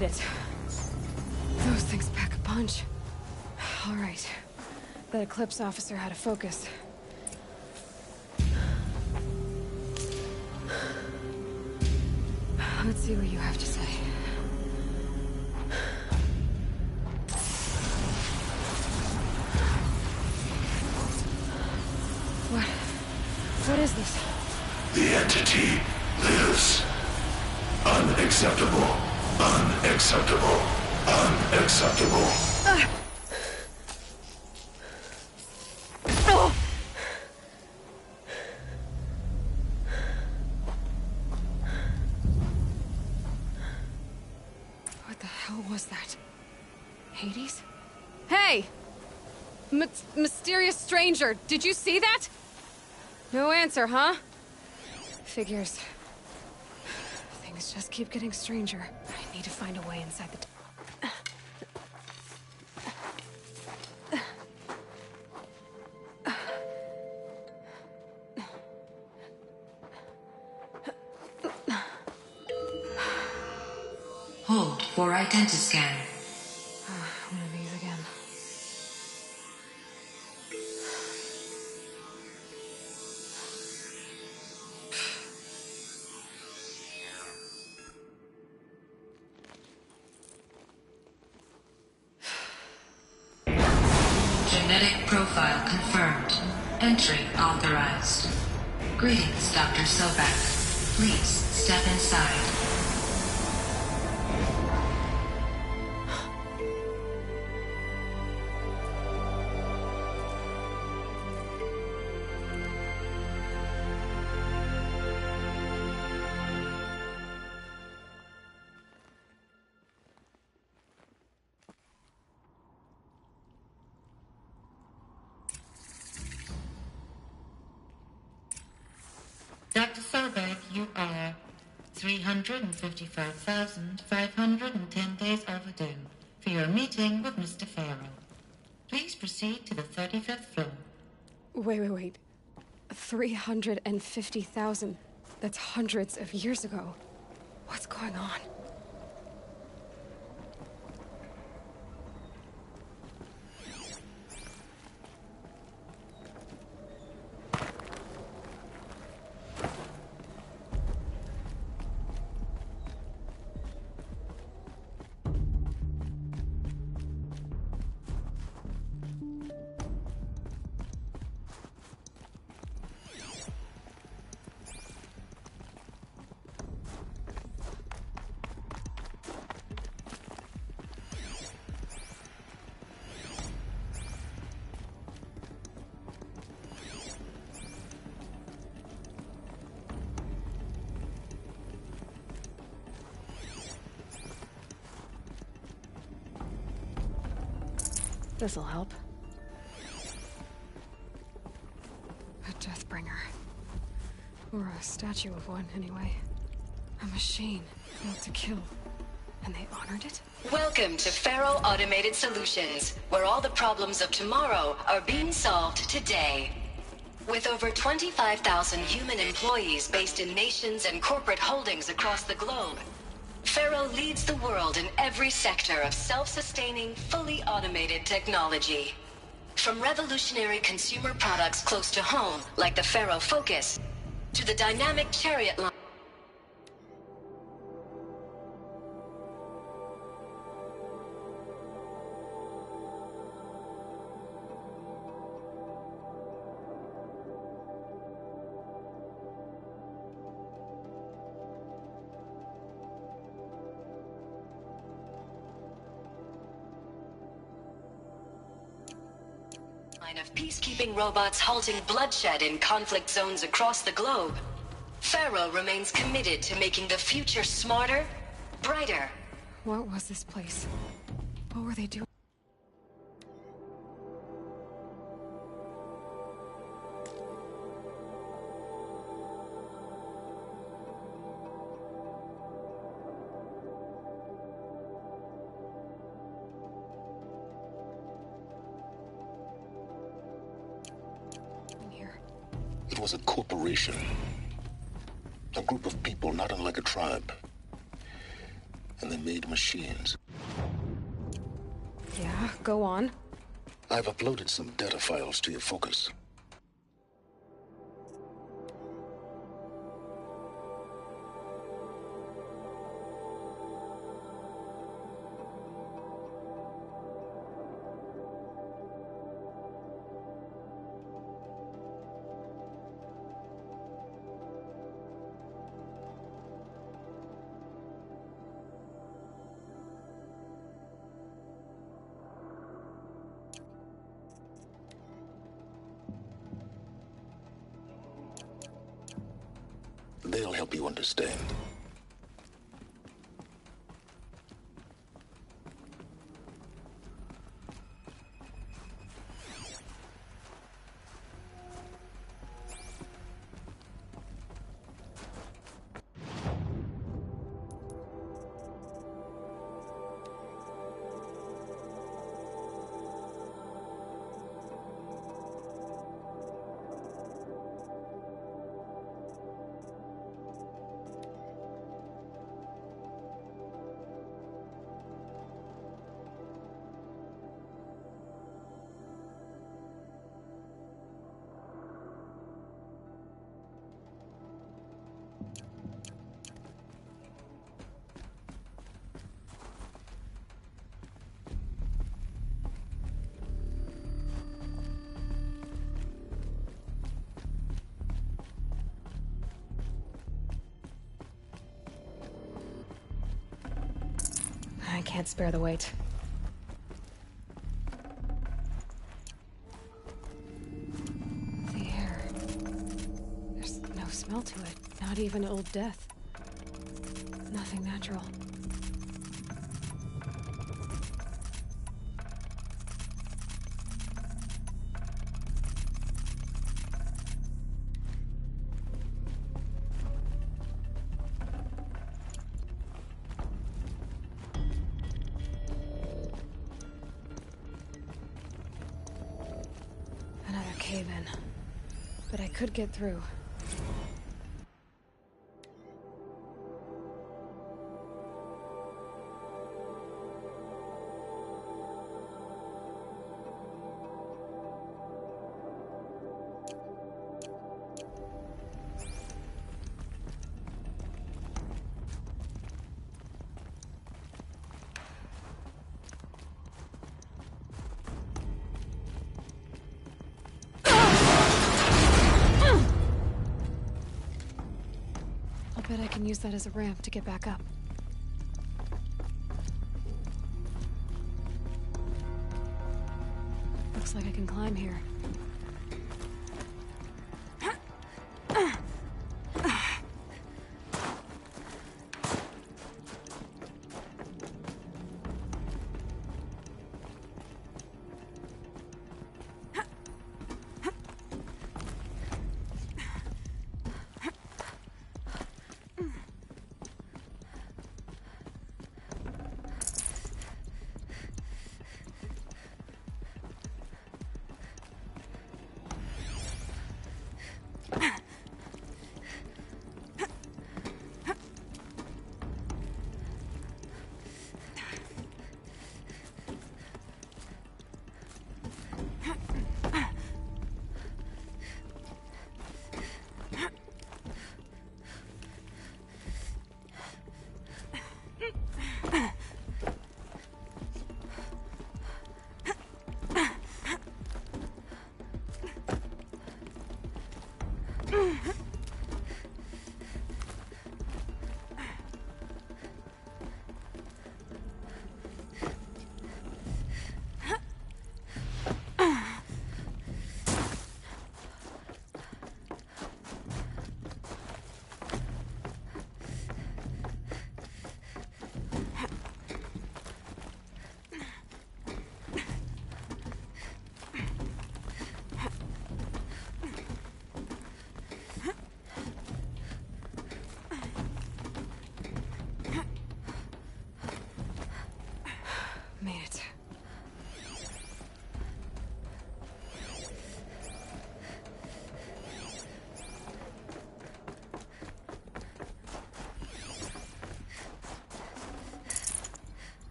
did it. Those things pack a punch. All right. That Eclipse officer had a focus. Let's see what you have to say. What is this? The entity lives. Unacceptable. Unacceptable. Unacceptable. What the hell was that? Hades? Hey! Mysterious stranger, did you see that? No answer, huh? Figures. Things just keep getting stranger. I need to find a way inside the... Hold for identiscan. One of these again. Genetic profile confirmed. Entry authorized. Greetings, Dr. Sobek. Please step inside. Dr. Sobek, you are 355,510 days overdue for your meeting with Mr. Farrell. Please proceed to the 35th floor. Wait. 350,000. That's hundreds of years ago. What's going on? This'll help. A Deathbringer. Or a statue of one, anyway. A machine built to kill. And they honored it? Welcome to Faro Automated Solutions, where all the problems of tomorrow are being solved today. With over 25,000 human employees based in nations and corporate holdings across the globe, Faro leads the world in every sector of self-sustaining, fully automated technology. From revolutionary consumer products close to home, like the Faro Focus, to the dynamic chariot line. Of peacekeeping robots halting bloodshed in conflict zones across the globe, Faro remains committed to making the future smarter, brighter. What was this place? What were they doing? It was a corporation. A group of people not unlike a tribe. and they made machines. Yeah, go on. I've uploaded some data files to your focus. They'll help you understand. I can't spare the weight. The air. There's no smell to it. Not even old death. Nothing natural. Cave-in. But I could get through. Bet I can use that as a ramp to get back up. Looks like I can climb here.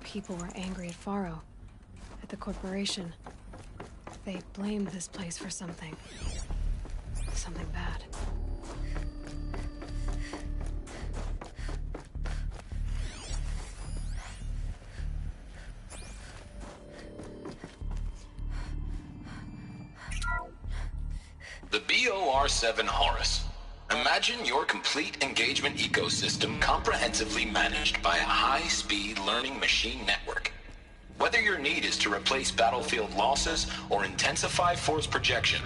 people were angry at Faro, at the corporation. They blamed this place for something. Something bad. The BOR-7 Horus. Imagine your complete engagement ecosystem comprehensively managed by a high-speed learning machine network. Whether your need is to replace battlefield losses or intensify force projection,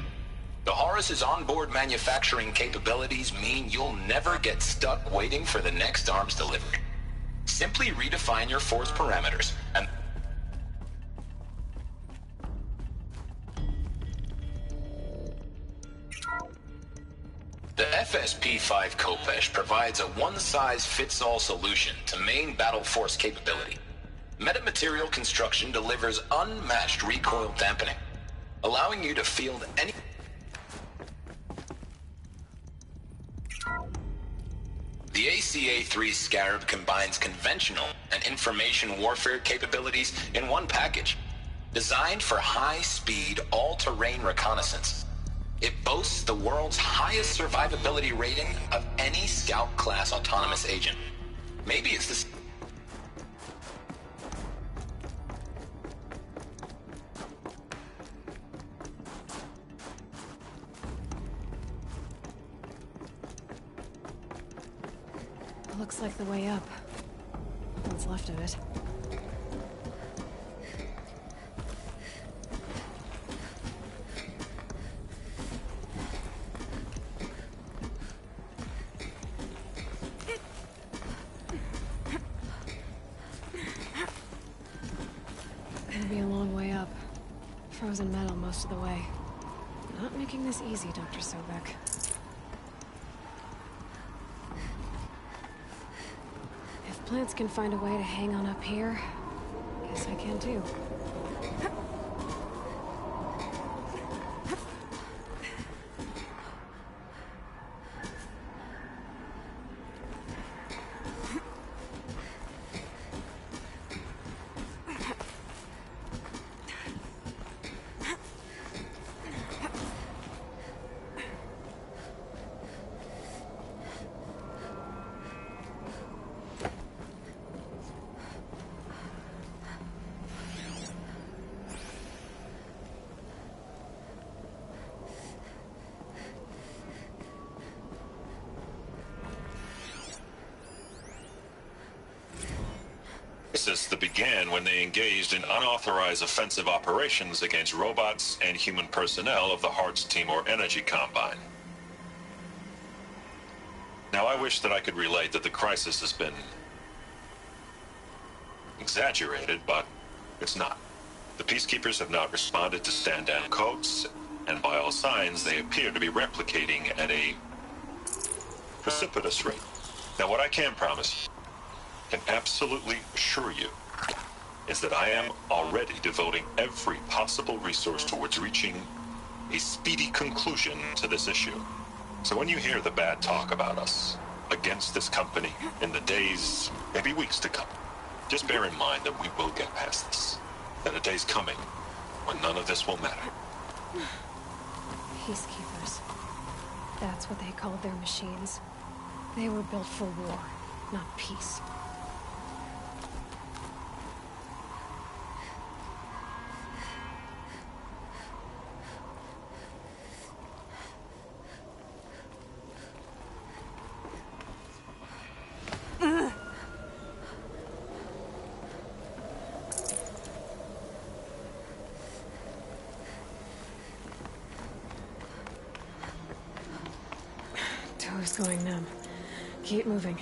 the Horus's onboard manufacturing capabilities mean you'll never get stuck waiting for the next arms delivery. Simply redefine your force parameters and the FSP-5 Kopesh provides a one-size-fits-all solution to main battle force capability. Metamaterial construction delivers unmatched recoil dampening, allowing you to field any... The ACA-3 Scarab combines conventional and information warfare capabilities in one package, designed for high-speed, all-terrain reconnaissance. It boasts the world's highest survivability rating of any Scout-class autonomous agent. Maybe it's the... Looks like the way up. What's left of it. Gonna be a long way up. Frozen metal most of the way. Not making this easy, Dr. Sobek. If plants can find a way to hang on up here, guess I can too. That began when they engaged in unauthorized offensive operations against robots and human personnel of the Hearts Timor Energy Combine. Now, I wish that I could relate that the crisis has been exaggerated, but it's not. The Peacekeepers have not responded to stand-down codes, and by all signs, they appear to be replicating at a precipitous rate. Now, what I can promise, can absolutely assure you, is that I am already devoting every possible resource towards reaching a speedy conclusion to this issue. So when you hear the bad talk about us against this company in the days, maybe weeks to come, just bear in mind that we will get past this. That a day's coming when none of this will matter. Peacekeepers. That's what they called their machines. They were built for war, not peace. Toe's going numb. Keep moving.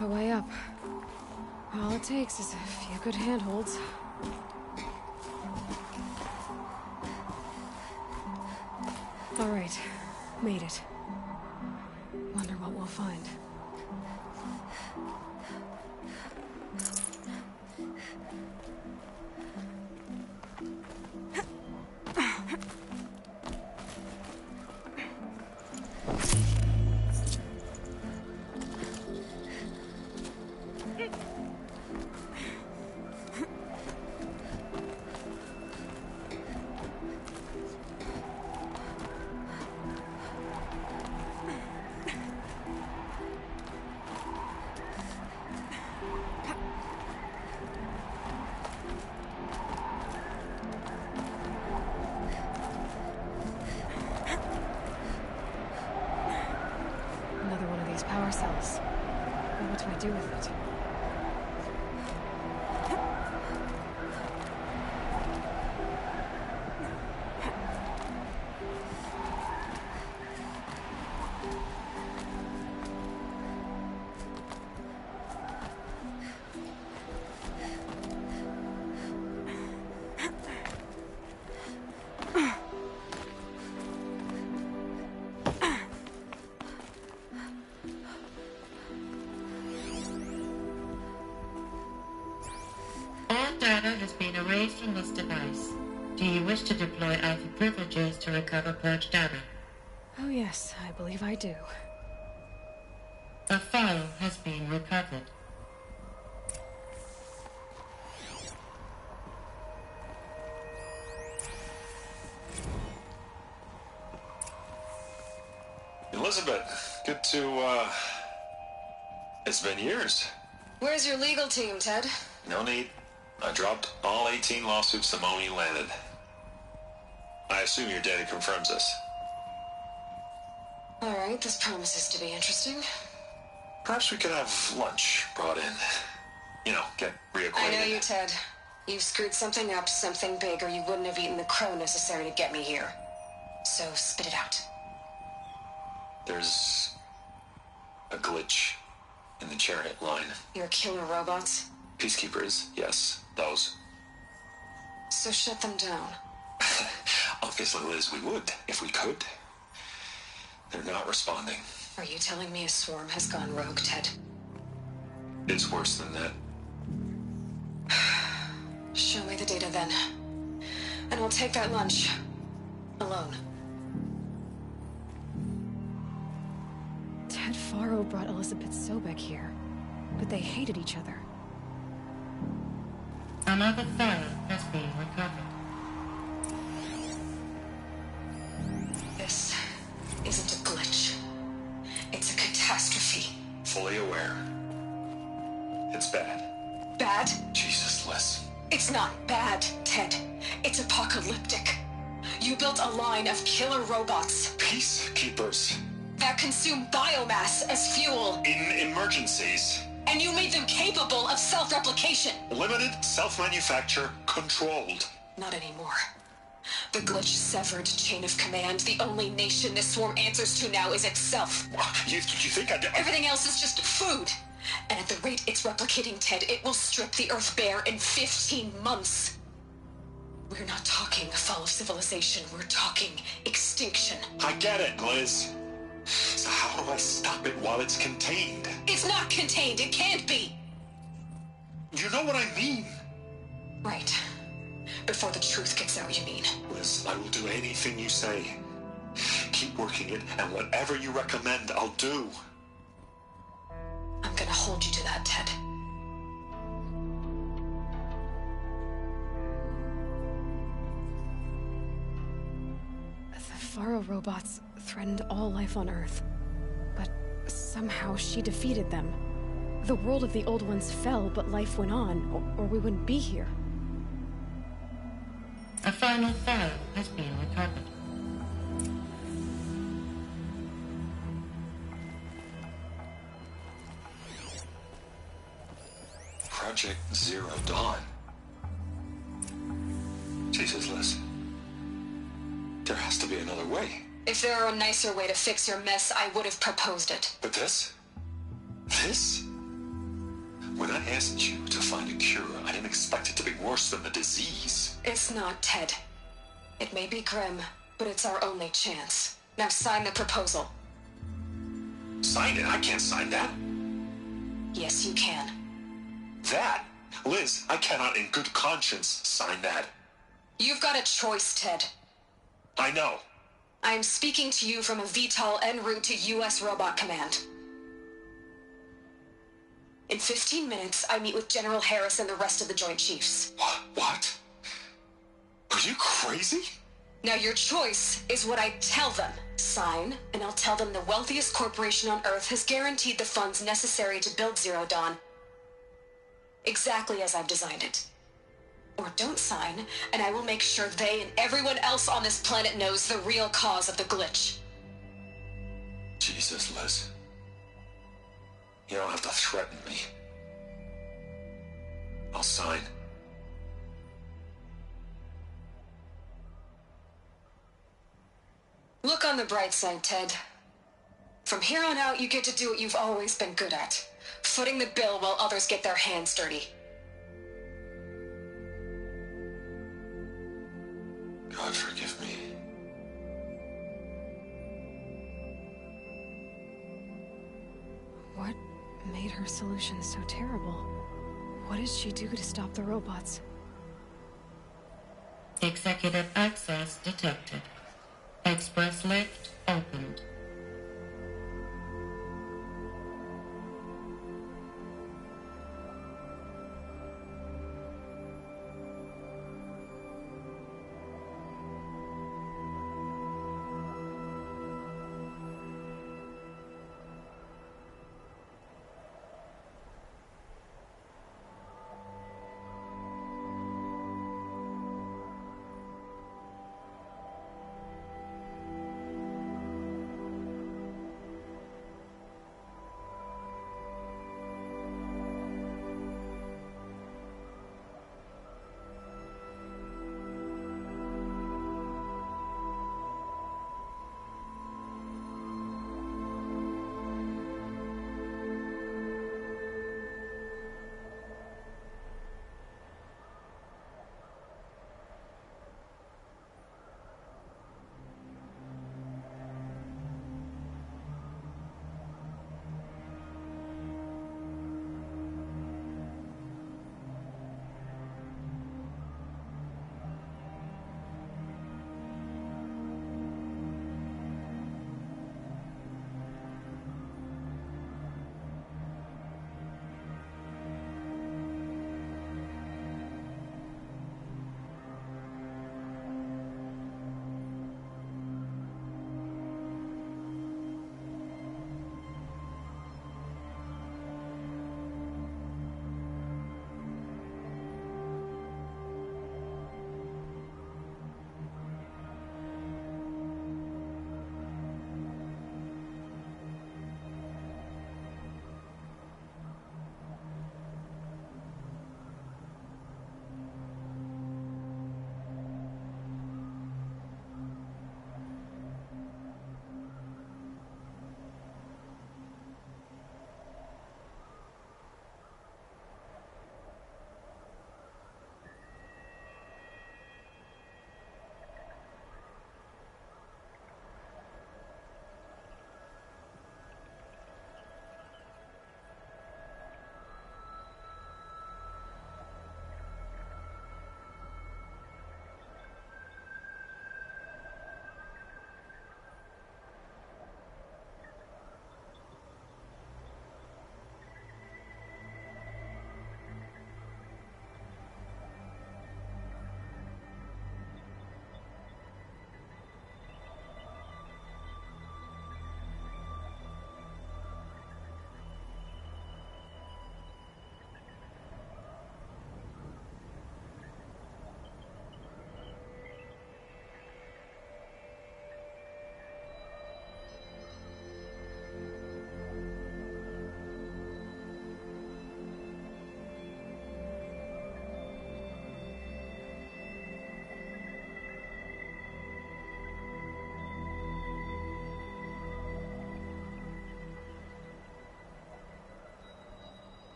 the way up. All it takes is a few good handholds. All right, made it. Wonder what we'll find. Another one of these power cells. What do I do with it? All data has been erased from this device. Do you wish to deploy Alpha privileges to recover purged data? Oh yes, I believe I do. A file has been recovered. Elizabeth, good to, it's been years. Where's your legal team, Ted? No need. I dropped all 18 lawsuits the moment you landed. I assume your data confirms this. All right, this promises to be interesting. Perhaps we could have lunch brought in. You know, get reacquainted. I know you, Ted. You've screwed something up, something big, or you wouldn't have eaten the crow necessary to get me here. So spit it out. There's a glitch in the chariot line. Your killer robots? Peacekeepers, yes, those. So shut them down. Obviously, Liz, we would, if we could. They're not responding. Are you telling me a swarm has gone rogue, Ted? It's worse than that. Show me the data then. And I'll take that lunch. Alone. Ted Faro brought Elizabeth Sobek here, but they hated each other. Another file has been recovered. This isn't a glitch. It's a catastrophe. Fully aware. It's bad. Bad? Jesus, Liz. It's not bad, Ted. It's apocalyptic. You built a line of killer robots. Peacekeepers. That consume biomass as fuel. In emergencies. And you made them capable of self-replication. Limited, self-manufacture, controlled. Not anymore. The glitch severed chain of command. The only nation this swarm answers to now is itself. You think Everything else is just food. And at the rate it's replicating, Ted, it will strip the Earth bare in 15 months. We're not talking fall of civilization. We're talking extinction. I get it, Liz. So how do I stop it while it's contained? It's not contained. It can't be. You know what I mean. Right. Before the truth gets out, you mean? Liz, I will do anything you say. Keep working it, and whatever you recommend, I'll do. I'm gonna hold you to that, Ted. The Faro robots threatened all life on Earth. But somehow she defeated them. The world of the old ones fell, but life went on, or we wouldn't be here. A final file has been recovered. Project Zero Dawn. Jesus, Liz. There has to be another way. If there were a nicer way to fix your mess, I would have proposed it. But this? This? When I asked you to find a cure, I didn't expect it to be worse than the disease. It's not, Ted. It may be grim, but it's our only chance. Now sign the proposal. Sign it? I can't sign that. Yes, you can. That? Liz, I cannot in good conscience sign that. You've got a choice, Ted. I know. I am speaking to you from a VTOL en route to U.S. Robot Command. In 15 minutes, I meet with General Harris and the rest of the Joint Chiefs. What? Are you crazy? Now your choice is what I tell them. Sign, and I'll tell them the wealthiest corporation on Earth has guaranteed the funds necessary to build Zero Dawn. Exactly as I've designed it. Or don't sign, and I will make sure they and everyone else on this planet knows the real cause of the glitch. Jesus, Liz. You don't have to threaten me. I'll sign. Look on the bright side, Ted. From here on out, you get to do what you've always been good at. Footing the bill while others get their hands dirty. God forgive me. What made her solution so terrible? What did she do to stop the robots? Executive access detected. Express lift opened.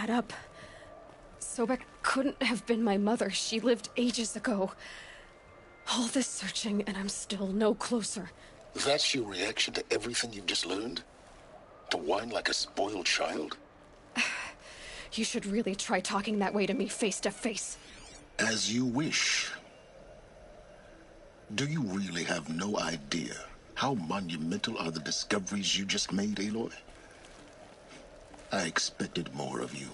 add up. Sobek couldn't have been my mother. She lived ages ago. All this searching, and I'm still no closer. That's your reaction to everything you've just learned? To whine like a spoiled child? You should really try talking that way to me face to face. As you wish. Do you really have no idea how monumental are the discoveries you just made, Aloy? I expected more of you.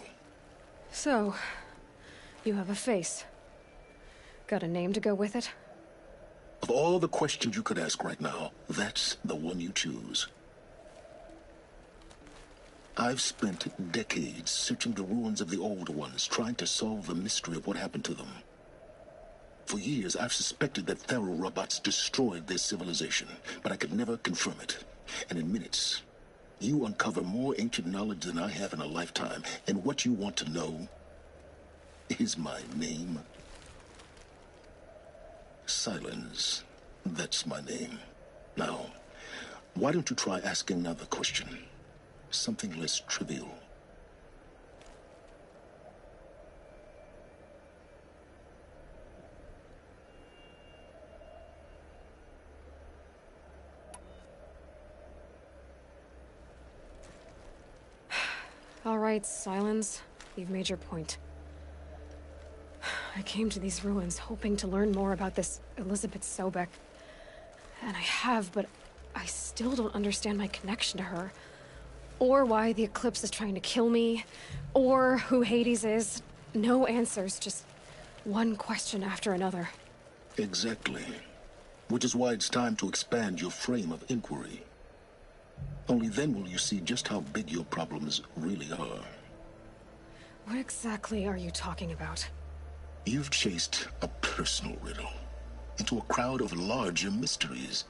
So, you have a face. Got a name to go with it? Of all the questions you could ask right now, that's the one you choose. I've spent decades searching the ruins of the old ones, trying to solve the mystery of what happened to them. For years, I've suspected that Faro robots destroyed their civilization, but I could never confirm it. And in minutes, you uncover more ancient knowledge than I have in a lifetime, and what you want to know is my name. Silence. That's my name. Now, why don't you try asking another question? Something less trivial. All right, Silence. You've made your point. I came to these ruins hoping to learn more about this Elizabeth Sobek. And I have, but I still don't understand my connection to her. Or why the Eclipse is trying to kill me. Or who Hades is. No answers, just one question after another. Exactly. Which is why it's time to expand your frame of inquiry. Only then will you see just how big your problems really are. What exactly are you talking about? You've chased a personal riddle into a crowd of larger mysteries.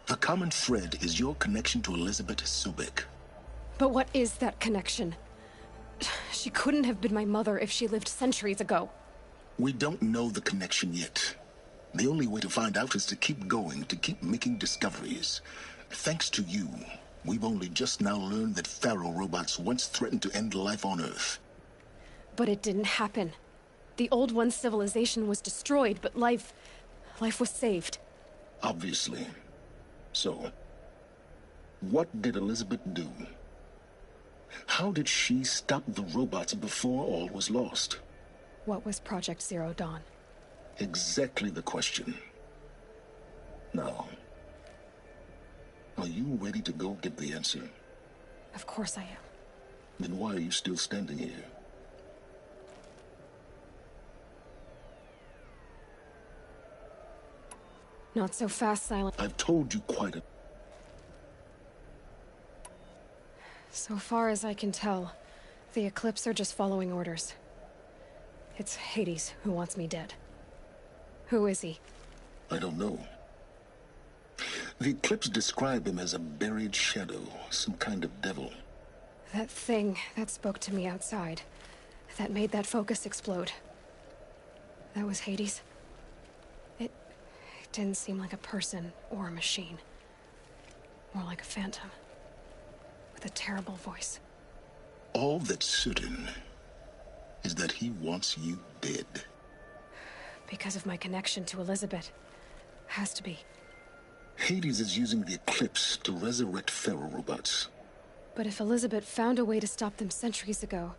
The common thread is your connection to Elizabeth Sobek. But what is that connection? She couldn't have been my mother if she lived centuries ago. We don't know the connection yet. The only way to find out is to keep going, to keep making discoveries. Thanks to you, we've only just now learned that Faro robots once threatened to end life on Earth. But it didn't happen. The Old One's civilization was destroyed, but life was saved. Obviously. So, what did Elizabeth do? How did she stop the robots before all was lost? What was Project Zero Dawn? Exactly the question. Now, are you ready to go get the answer? Of course I am. Then why are you still standing here? Not so fast, Silent. I've told you quite a... So far as I can tell, the Eclipse are just following orders. It's Hades who wants me dead. Who is he? I don't know. The Eclipse describe him as a buried shadow, some kind of devil. That thing that spoke to me outside, that made that focus explode. That was Hades? It didn't seem like a person or a machine. More like a phantom. With a terrible voice. All that's certain is that he wants you dead. Because of my connection to Elizabeth. Has to be. Hades is using the Eclipse to resurrect Faro robots. But if Elizabeth found a way to stop them centuries ago,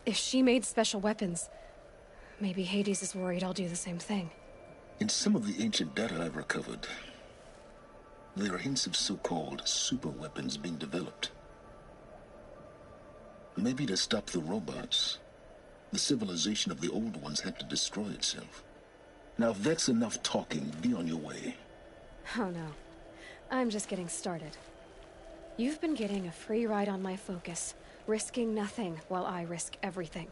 if she made special weapons, maybe Hades is worried I'll do the same thing. In some of the ancient data I've recovered, there are hints of so-called super weapons being developed. Maybe to stop the robots, the civilization of the old ones had to destroy itself. Now, if that's enough talking, be on your way. Oh no. I'm just getting started. You've been getting a free ride on my focus, risking nothing while I risk everything.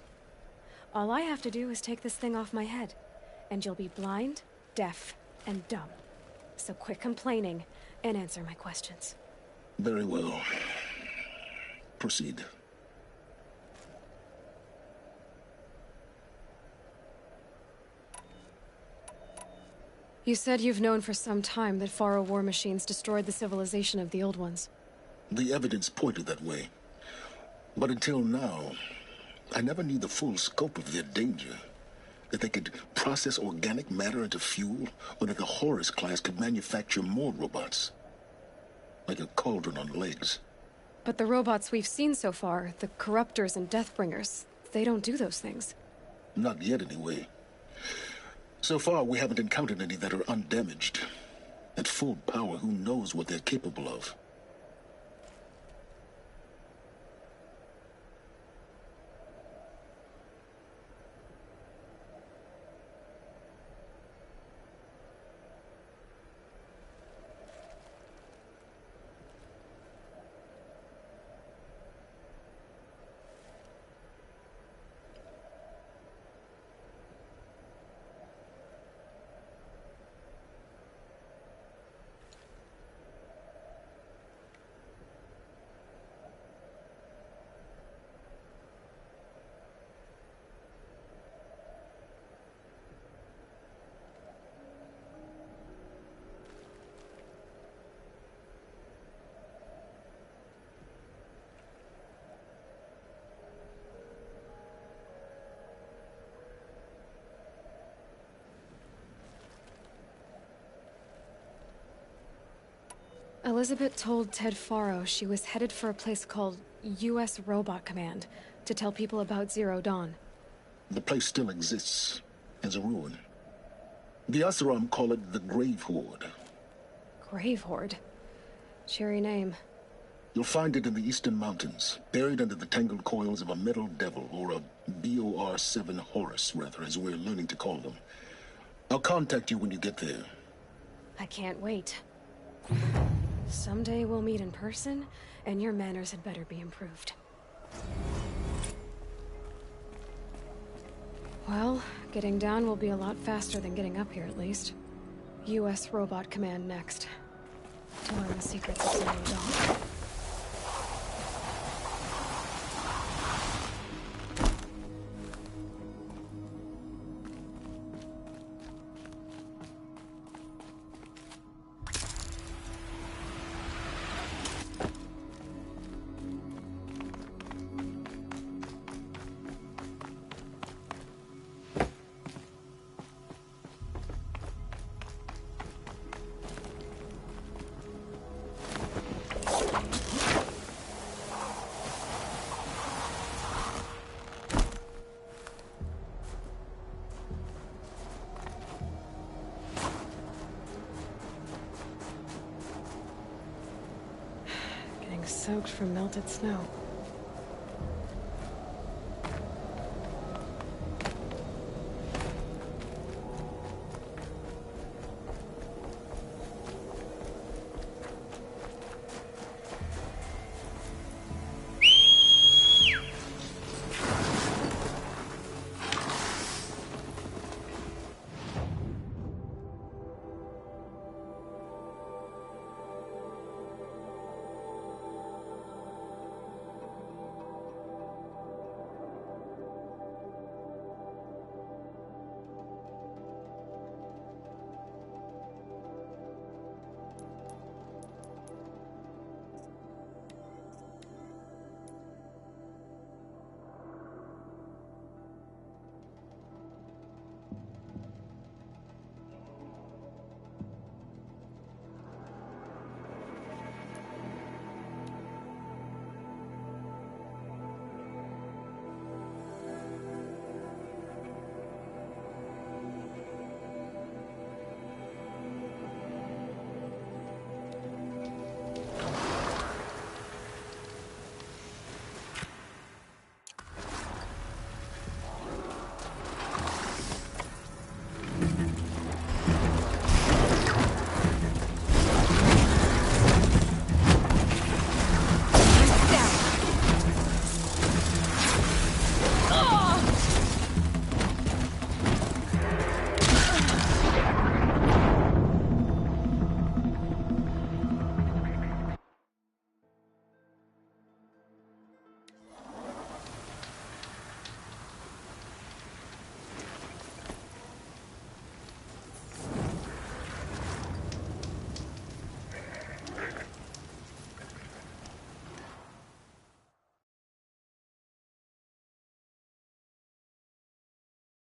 All I have to do is take this thing off my head, and you'll be blind, deaf, and dumb. So quit complaining and answer my questions. Very well. Proceed. You said you've known for some time that Faro war machines destroyed the civilization of the old ones. The evidence pointed that way. But until now, I never knew the full scope of their danger. That they could process organic matter into fuel, or that the Horus class could manufacture more robots. Like a cauldron on legs. But the robots we've seen so far, the Corruptors and Deathbringers, they don't do those things. Not yet, anyway. So far, we haven't encountered any that are undamaged. At full power, who knows what they're capable of? Elizabeth told Ted Faro she was headed for a place called U.S. Robot Command to tell people about Zero Dawn. The place still exists, as a ruin. The Oseram call it the Grave Horde. Grave Horde? Cheery name. You'll find it in the Eastern Mountains, buried under the tangled coils of a metal devil, or a BOR-7 Horus, rather, as we're learning to call them. I'll contact you when you get there. I can't wait. Someday we'll meet in person, and your manners had better be improved. Well, getting down will be a lot faster than getting up here, at least. U.S. Robot Command next. To learn the secrets of Zero Dawn. Soaked from melted snow.